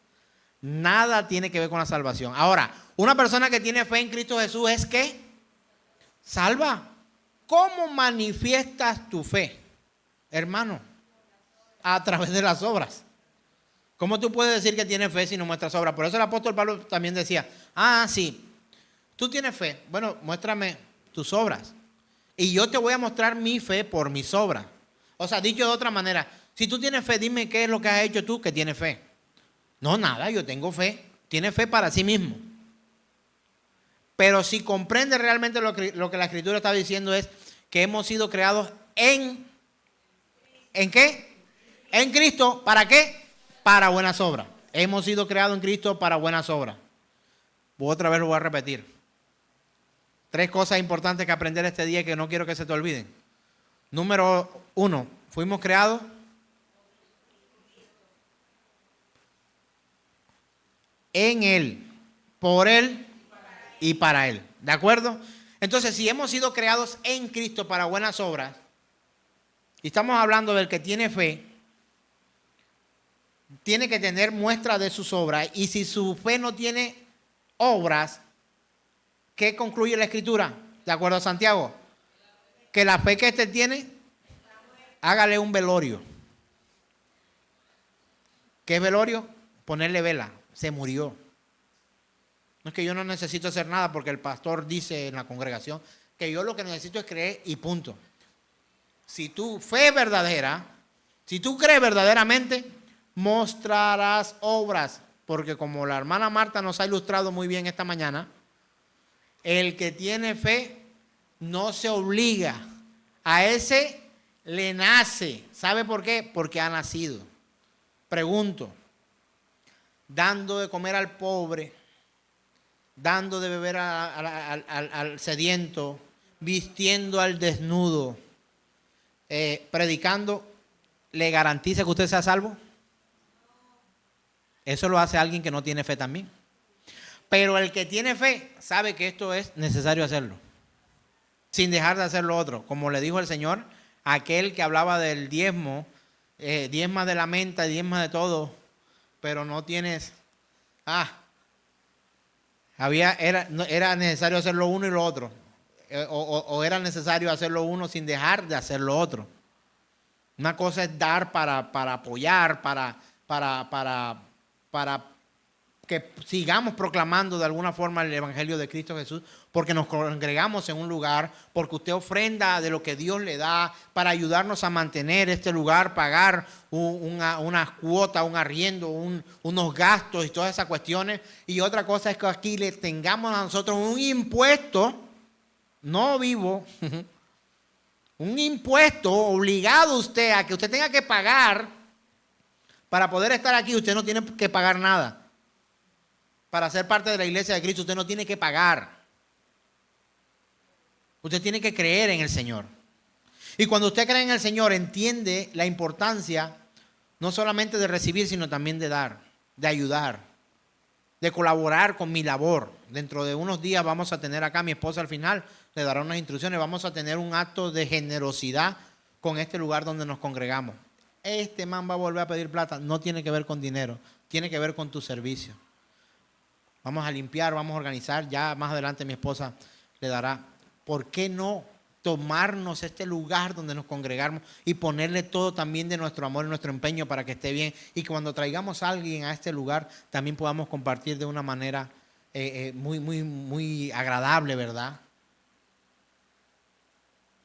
Nada tiene que ver con la salvación. Ahora, una persona que tiene fe en Cristo Jesús es ¿qué? Salva. ¿Cómo manifiestas tu fe, hermano? A través de las obras. ¿Cómo tú puedes decir que tienes fe si no muestras obras? Por eso el apóstol Pablo también decía, sí, tú tienes fe. Bueno, muéstrame tus obras. Y yo te voy a mostrar mi fe por mis obras. O sea, dicho de otra manera, si tú tienes fe, dime qué es lo que has hecho tú que tienes fe. No, nada, yo tengo fe. Tiene fe para sí mismo. Pero si comprende realmente lo que la Escritura está diciendo es que hemos sido creados ¿en qué? En Cristo. ¿Para qué? Para buenas obras. Hemos sido creados en Cristo para buenas obras. Otra vez lo voy a repetir. 3 cosas importantes que aprender este día y que no quiero que se te olviden. Número 1, fuimos creados en Él, por Él y para Él. ¿De acuerdo? Entonces, si hemos sido creados en Cristo para buenas obras, y estamos hablando del que tiene fe, tiene que tener muestra de sus obras. Y si su fe no tiene obras, ¿qué concluye la Escritura? De acuerdo a Santiago, que la fe que éste tiene, hágale un velorio. ¿Qué es velorio? Ponerle vela. Se murió. No es que yo no necesito hacer nada porque el pastor dice en la congregación que yo lo que necesito es creer y punto. Si tu fe es verdadera, si tú crees verdaderamente, mostrarás obras. Porque como la hermana Marta nos ha ilustrado muy bien esta mañana, el que tiene fe no se obliga. A ese le nace. ¿Sabe por qué? Porque ha nacido. Pregunto, dando de comer al pobre, dando de beber al sediento, vistiendo al desnudo, predicando, ¿le garantiza que usted sea salvo? Eso lo hace alguien que no tiene fe también. Pero el que tiene fe sabe que esto es necesario hacerlo, sin dejar de hacer lo otro. Como le dijo el Señor, aquel que hablaba del diezmo, diezma de la menta, diezma de todo, pero no tienes... era necesario hacer lo uno y lo otro. O era necesario hacer lo uno sin dejar de hacer lo otro. Una cosa es dar para apoyar, para que sigamos proclamando de alguna forma el Evangelio de Cristo Jesús, porque nos congregamos en un lugar, porque usted ofrenda de lo que Dios le da para ayudarnos a mantener este lugar, pagar una cuota, un arriendo, unos gastos y todas esas cuestiones. Y otra cosa es que aquí le tengamos a nosotros un impuesto, no vivo, un impuesto obligado usted a que usted tenga que pagar para poder estar aquí. Usted no tiene que pagar nada. Para ser parte de la iglesia de Cristo usted no tiene que pagar. Usted tiene que creer en el Señor. Y cuando usted cree en el Señor, entiende la importancia no solamente de recibir, sino también de dar, de ayudar, de colaborar con mi labor. Dentro de unos días vamos a tener acá, mi esposa al final le dará unas instrucciones, vamos a tener un acto de generosidad con este lugar donde nos congregamos. Este man va a volver a pedir plata. No tiene que ver con dinero, tiene que ver con tu servicio. Vamos a limpiar, vamos a organizar. Ya más adelante mi esposa le dará. ¿Por qué no tomarnos este lugar donde nos congregamos y ponerle todo también de nuestro amor y nuestro empeño para que esté bien? Y que cuando traigamos a alguien a este lugar también podamos compartir de una manera muy agradable, ¿verdad?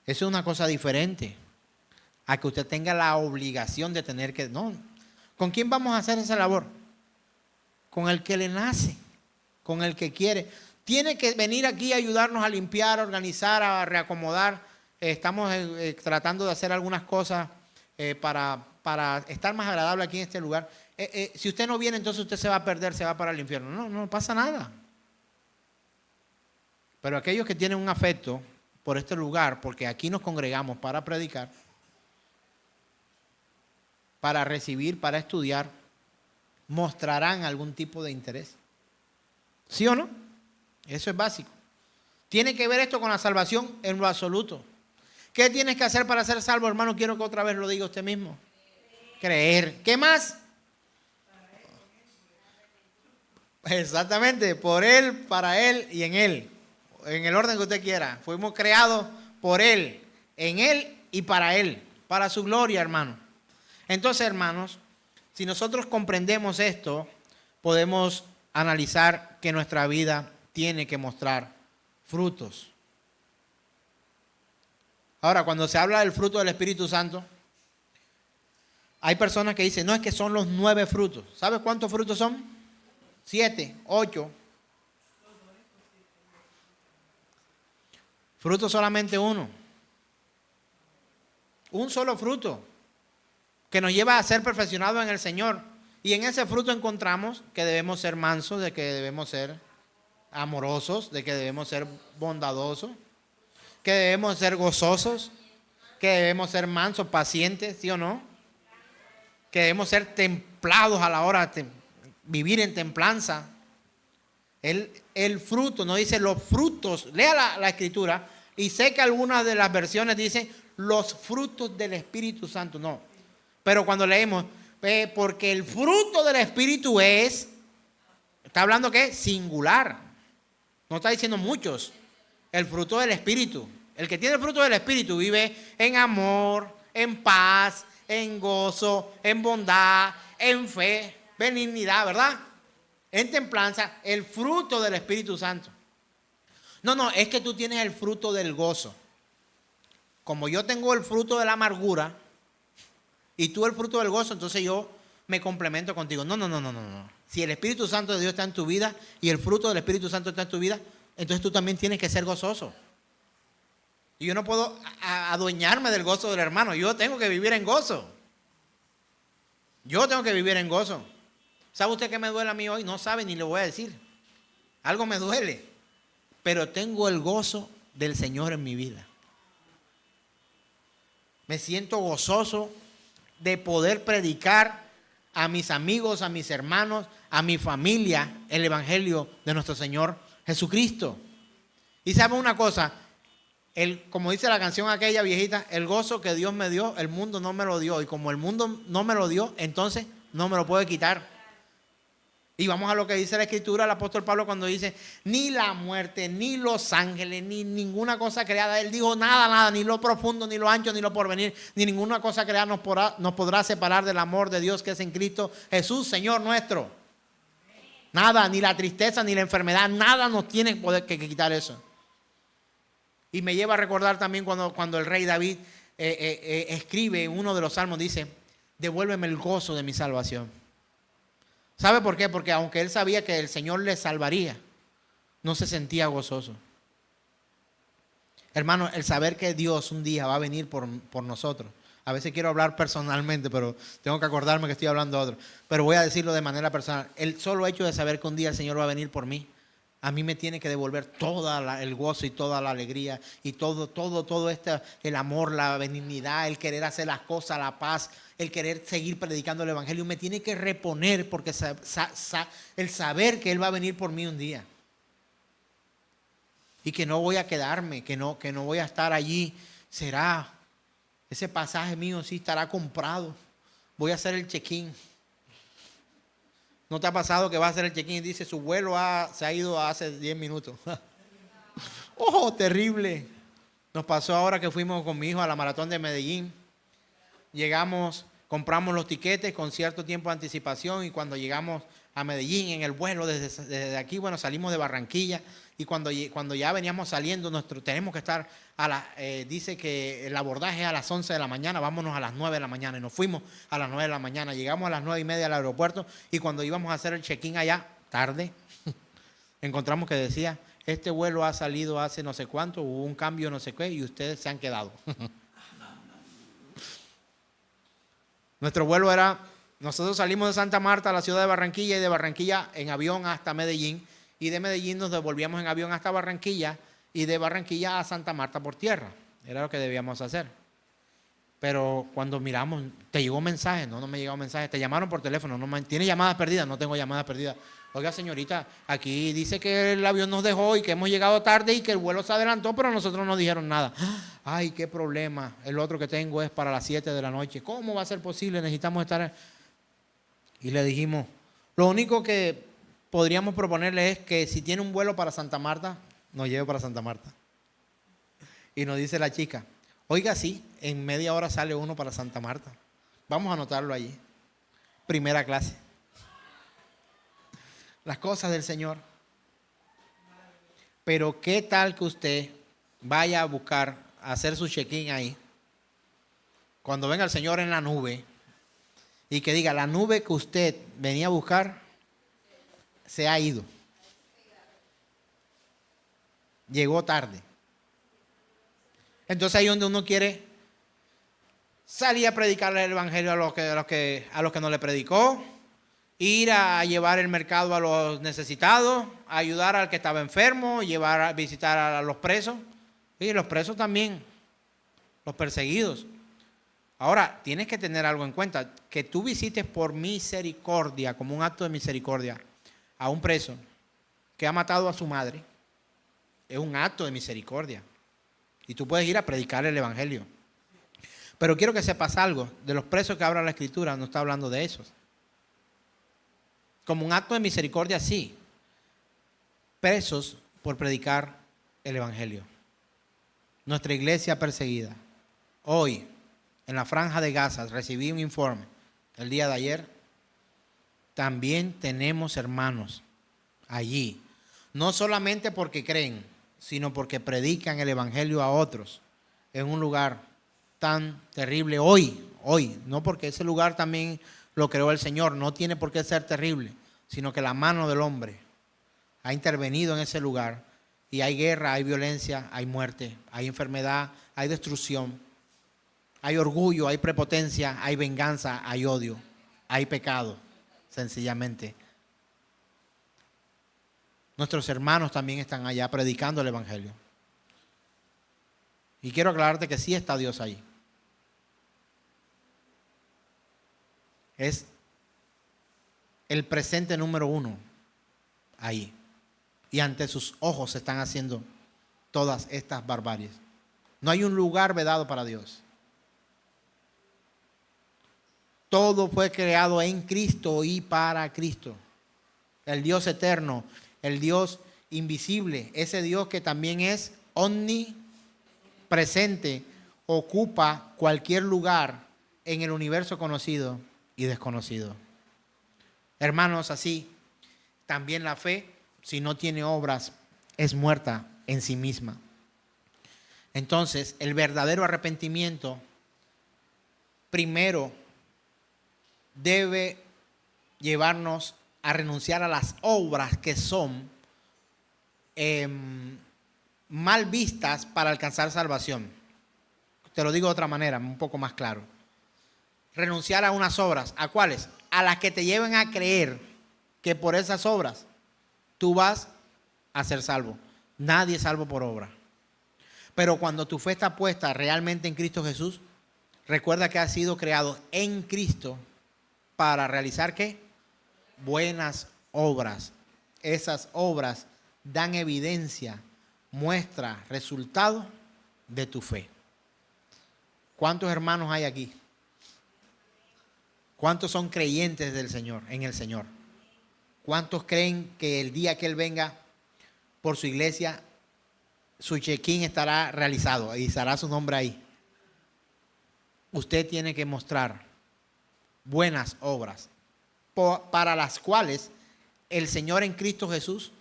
Eso es una cosa diferente a que usted tenga la obligación de tener que... No. ¿Con quién vamos a hacer esa labor? Con el que le nace, con el que quiere. Tiene que venir aquí a ayudarnos a limpiar, a organizar, a reacomodar. Estamos tratando de hacer algunas cosas para estar más agradable aquí en este lugar. Si usted no viene, entonces usted se va a perder, se va para el infierno. No pasa nada. Pero aquellos que tienen un afecto por este lugar, porque aquí nos congregamos para predicar, para recibir, para estudiar, mostrarán algún tipo de interés. ¿Sí o no? Eso es básico. Tiene que ver esto con la salvación en lo absoluto. ¿Qué tienes que hacer para ser salvo, hermano? Quiero que otra vez lo diga usted mismo. Creer. ¿Qué más? Exactamente, por Él, para Él y en Él. En el orden que usted quiera. Fuimos creados por Él, en Él y para Él. Para su gloria, hermano. Entonces, hermanos, si nosotros comprendemos esto, podemos analizar que nuestra vida tiene que mostrar frutos. Ahora, cuando se habla del fruto del Espíritu Santo, hay personas que dicen, no, es que son los 9 frutos. ¿Sabes cuántos frutos son? 7, 8. Fruto solamente uno. Un solo fruto que nos lleva a ser perfeccionados en el Señor. Y en ese fruto encontramos que debemos ser mansos, de que debemos ser amorosos, de que debemos ser bondadosos, que debemos ser gozosos, que debemos ser mansos, pacientes, ¿sí o no? Que debemos ser templados a la hora de vivir en templanza. El fruto, no dice los frutos, lea la escritura, y sé que algunas de las versiones dicen los frutos del Espíritu Santo, no. Pero cuando leemos, porque el fruto del Espíritu está hablando que es singular, no está diciendo muchos, el fruto del Espíritu. El que tiene el fruto del Espíritu vive en amor, en paz, en gozo, en bondad, en fe, benignidad, ¿verdad? En templanza, el fruto del Espíritu Santo. No, es que tú tienes el fruto del gozo. Como yo tengo el fruto de la amargura y tú el fruto del gozo, entonces yo me complemento contigo. No. Si el Espíritu Santo de Dios está en tu vida y el fruto del Espíritu Santo está en tu vida, entonces tú también tienes que ser gozoso. Y yo no puedo adueñarme del gozo del hermano. Yo tengo que vivir en gozo. Yo tengo que vivir en gozo. ¿Sabe usted qué me duele a mí hoy? No sabe ni le voy a decir. Algo me duele. Pero tengo el gozo del Señor en mi vida. Me siento gozoso de poder predicar a mis amigos, a mis hermanos, a mi familia el evangelio de nuestro Señor Jesucristo. Y sabe una cosa, como dice la canción aquella viejita, el gozo que Dios me dio, el mundo no me lo dio. Y como el mundo no me lo dio, entonces no me lo puede quitar. Y vamos a lo que dice la Escritura, el apóstol Pablo cuando dice, ni la muerte, ni los ángeles, ni ninguna cosa creada. Él dijo nada, ni lo profundo, ni lo ancho, ni lo porvenir, ni ninguna cosa creada nos podrá separar del amor de Dios que es en Cristo Jesús, Señor nuestro. Nada, ni la tristeza, ni la enfermedad, nada nos tiene poder que quitar eso. Y me lleva a recordar también cuando el rey David escribe en uno de los salmos, dice, devuélveme el gozo de mi salvación. ¿Sabe por qué? Porque aunque él sabía que el Señor le salvaría, no se sentía gozoso. Hermano, el saber que Dios un día va a venir por nosotros. A veces quiero hablar personalmente, pero tengo que acordarme que estoy hablando a otro. Pero voy a decirlo de manera personal. El solo hecho de saber que un día el Señor va a venir por mí, a mí me tiene que devolver todo el gozo y toda la alegría y todo el amor, la benignidad, el querer hacer las cosas, la paz, el querer seguir predicando el evangelio. Me tiene que reponer porque el saber que Él va a venir por mí un día. Y que no voy a quedarme, que no voy a estar allí. Ese pasaje mío sí estará comprado. Voy a hacer el check-in. ¿No te ha pasado que va a hacer el check-in y dice su vuelo se ha ido hace 10 minutos? ¡Oh, terrible! Nos pasó ahora que fuimos con mi hijo a la maratón de Medellín. Llegamos, compramos los tiquetes con cierto tiempo de anticipación y cuando llegamos a Medellín en el vuelo desde aquí, bueno, salimos de Barranquilla y cuando ya veníamos saliendo, tenemos que estar dice que el abordaje es a las 11 de la mañana, vámonos a las 9 de la mañana y nos fuimos a las 9 de la mañana, llegamos a las 9:30 al aeropuerto y cuando íbamos a hacer el check-in allá, tarde, encontramos que decía, este vuelo ha salido hace no sé cuánto, hubo un cambio no sé qué y ustedes se han quedado. Nuestro vuelo nosotros salimos de Santa Marta a la ciudad de Barranquilla y de Barranquilla en avión hasta Medellín y de Medellín nos devolvíamos en avión hasta Barranquilla y de Barranquilla a Santa Marta por tierra. Era lo que debíamos hacer. Pero cuando miramos, ¿te llegó un mensaje? No me llegó un mensaje. ¿Te llamaron por teléfono? No, ¿tiene llamadas perdidas? No tengo llamadas perdidas. Oiga, señorita, aquí dice que el avión nos dejó y que hemos llegado tarde y que el vuelo se adelantó, pero nosotros no dijeron nada. Ay, qué problema. El otro que tengo es para las 7 de la noche. ¿Cómo va a ser posible? Necesitamos estar... Y le dijimos, lo único que podríamos proponerle es que si tiene un vuelo para Santa Marta, nos lleve para Santa Marta. Y nos dice la chica, oiga, sí, en media hora sale uno para Santa Marta. Vamos a anotarlo allí. Primera clase. Las cosas del Señor. Pero qué tal que usted vaya a buscar, a hacer su check-in ahí, cuando venga el Señor en la nube, y que diga, la nube que usted venía a buscar se ha ido. Llegó tarde. Entonces ahí es donde uno quiere salir a predicarle el evangelio a los que no le predicó ir a llevar el mercado a los necesitados, a ayudar al que estaba enfermo, llevar a visitar a los presos. Y los presos también, los perseguidos. Ahora, tienes que tener algo en cuenta, que tú visites por misericordia, como un acto de misericordia, a un preso que ha matado a su madre, es un acto de misericordia. Y tú puedes ir a predicar el evangelio. Pero quiero que sepas algo, de los presos que habla la Escritura, no está hablando de esos. Como un acto de misericordia, sí. Presos por predicar el evangelio. Nuestra iglesia perseguida. Hoy, en la Franja de Gaza, recibí un informe el día de ayer. También tenemos hermanos allí. No solamente porque creen, sino porque predican el evangelio a otros en un lugar tan terrible hoy, no porque ese lugar también lo creó el Señor, no tiene por qué ser terrible, sino que la mano del hombre ha intervenido en ese lugar y hay guerra, hay violencia, hay muerte, hay enfermedad, hay destrucción, hay orgullo, hay prepotencia, hay venganza, hay odio, hay pecado, sencillamente. Nuestros hermanos también están allá predicando el evangelio. Y quiero aclararte que sí está Dios ahí. Es el presente número 1 ahí. Y ante sus ojos se están haciendo todas estas barbaries. No hay un lugar vedado para Dios. Todo fue creado en Cristo y para Cristo. El Dios eterno, el Dios invisible, ese Dios que también es omnipresente, ocupa cualquier lugar en el universo conocido y desconocido. Hermanos, así también la fe, si no tiene obras, es muerta en sí misma. Entonces, el verdadero arrepentimiento primero debe llevarnos a renunciar a las obras que son mal vistas para alcanzar salvación. Te lo digo de otra manera, un poco más claro. Renunciar a unas obras. ¿A cuáles? A las que te lleven a creer que por esas obras tú vas a ser salvo. Nadie es salvo por obra. Pero cuando tu fe está puesta realmente en Cristo Jesús, recuerda que has sido creado en Cristo para realizar ¿qué? Buenas obras. Esas obras dan evidencia, muestra, resultado de tu fe. ¿Cuántos hermanos hay aquí? ¿Cuántos son creyentes del Señor, en el Señor? ¿Cuántos creen que el día que Él venga por su iglesia, su check-in estará realizado y estará su nombre ahí? Usted tiene que mostrar buenas obras para las cuales el Señor en Cristo Jesús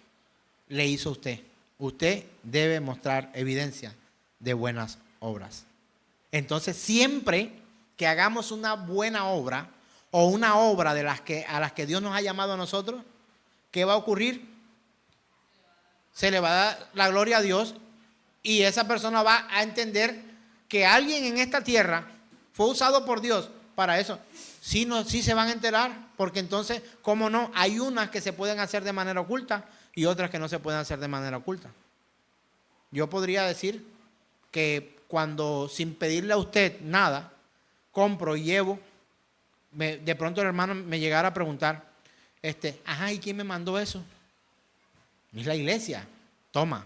le hizo a usted. Usted debe mostrar evidencia de buenas obras. Entonces, siempre que hagamos una buena obra o una obra a las que Dios nos ha llamado a nosotros, ¿qué va a ocurrir? Se le va a dar la gloria a Dios y esa persona va a entender que alguien en esta tierra fue usado por Dios para eso. Sí se van a enterar, porque entonces, ¿cómo no? Hay unas que se pueden hacer de manera oculta y otras que no se pueden hacer de manera oculta. Yo podría decir que cuando, sin pedirle a usted nada, compro y llevo, de pronto el hermano me llegara a preguntar, ¿y quién me mandó eso? Es la iglesia, toma.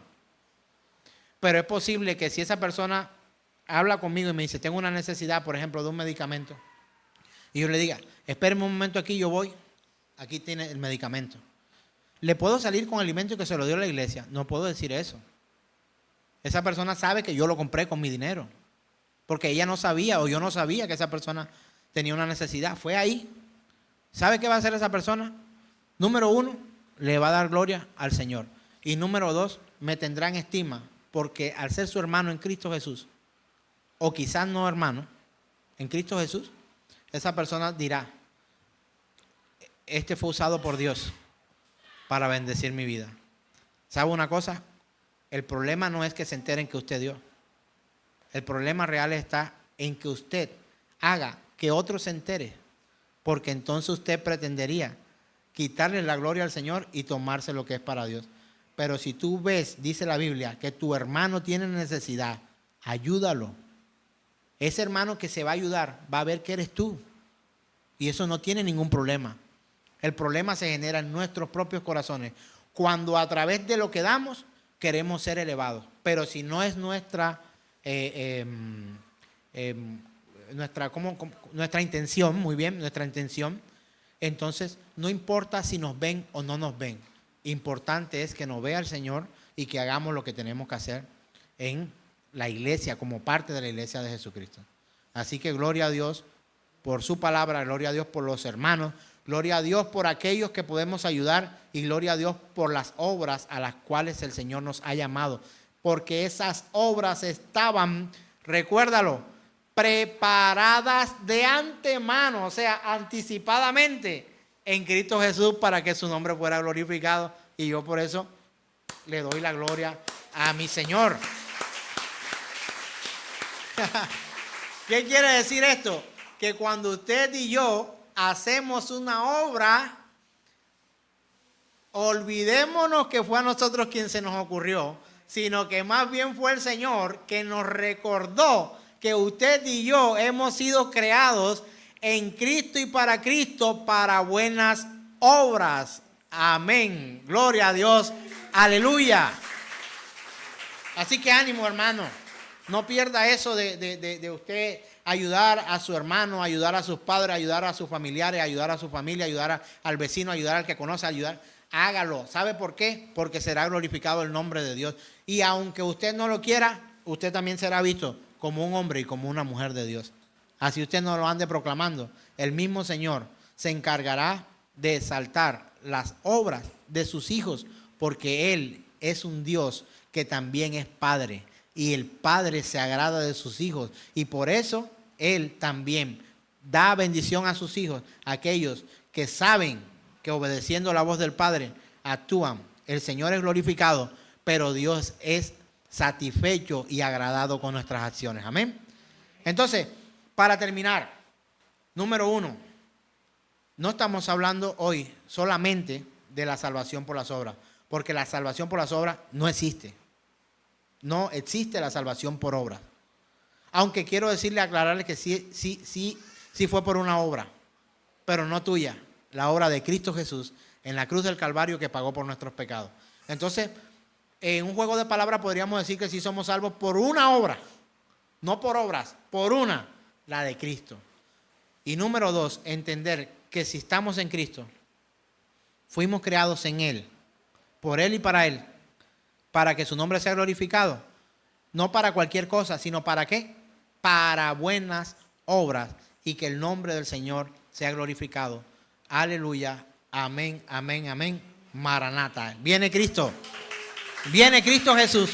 Pero es posible que si esa persona habla conmigo y me dice, tengo una necesidad, por ejemplo, de un medicamento, y yo le diga, espéreme un momento aquí, yo voy, aquí tiene el medicamento. ¿Le puedo salir con el alimento que se lo dio la iglesia? No puedo decir eso. Esa persona sabe que yo lo compré con mi dinero, porque ella no sabía o yo no sabía que esa persona tenía una necesidad. Fue ahí. ¿Sabe qué va a hacer esa persona? Número 1, le va a dar gloria al Señor. Y número 2, me tendrá en estima, porque al ser su hermano en Cristo Jesús, o quizás no hermano, en Cristo Jesús, esa persona dirá, fue usado por Dios para bendecir mi vida. ¿Sabe una cosa? El problema no es que se enteren que usted dio. El problema real está en que usted haga que otro se entere, porque entonces usted pretendería quitarle la gloria al Señor y tomarse lo que es para Dios. Pero si tú ves, dice la Biblia, que tu hermano tiene necesidad, ayúdalo. Ese hermano que se va a ayudar va a ver que eres tú. Y eso no tiene ningún problema. El problema se genera en nuestros propios corazones. Cuando a través de lo que damos queremos ser elevados. Pero si no es nuestra intención, muy bien, nuestra intención, entonces no importa si nos ven o no nos ven. Importante es que nos vea el Señor y que hagamos lo que tenemos que hacer en la iglesia, como parte de la iglesia de Jesucristo. Así que gloria a Dios por su palabra, gloria a Dios por los hermanos, gloria a Dios por aquellos que podemos ayudar y gloria a Dios por las obras a las cuales el Señor nos ha llamado. Porque esas obras estaban, recuérdalo, preparadas de antemano, o sea, anticipadamente en Cristo Jesús para que su nombre fuera glorificado. Y yo por eso le doy la gloria a mi Señor. ¿Qué quiere decir esto? Que cuando usted y yo hacemos una obra, olvidémonos que fue a nosotros quien se nos ocurrió, sino que más bien fue el Señor que nos recordó que usted y yo hemos sido creados en Cristo y para buenas obras. Amén. Gloria a Dios. Aleluya. Así que ánimo, hermano. No pierda eso de usted ayudar a su hermano, ayudar a sus padres, ayudar a sus familiares, ayudar a su familia, ayudar al vecino, ayudar al que conoce, ayudar. Hágalo. ¿Sabe por qué? Porque será glorificado el nombre de Dios. Y aunque usted no lo quiera, usted también será visto como un hombre y como una mujer de Dios. Así usted no lo ande proclamando. El mismo Señor se encargará de exaltar las obras de sus hijos, porque Él es un Dios que también es Padre. Y el Padre se agrada de sus hijos. Y por eso Él también da bendición a sus hijos, aquellos que saben que obedeciendo la voz del Padre actúan. El Señor es glorificado, pero Dios es satisfecho y agradado con nuestras acciones. Amén. Entonces, para terminar, número 1, no estamos hablando hoy solamente de la salvación por las obras, porque la salvación por las obras no existe. No existe la salvación por obras. Aunque quiero decirle, aclararle que sí fue por una obra, pero no tuya. La obra de Cristo Jesús en la cruz del Calvario que pagó por nuestros pecados. Entonces, en un juego de palabras podríamos decir que sí somos salvos por una obra, no por obras, por una, la de Cristo. Y número 2, entender que si estamos en Cristo, fuimos creados en Él, por Él y para que su nombre sea glorificado. No para cualquier cosa, sino ¿para qué? Para buenas obras y que el nombre del Señor sea glorificado. Aleluya, amén, amén, amén. Maranata. Viene Cristo Jesús.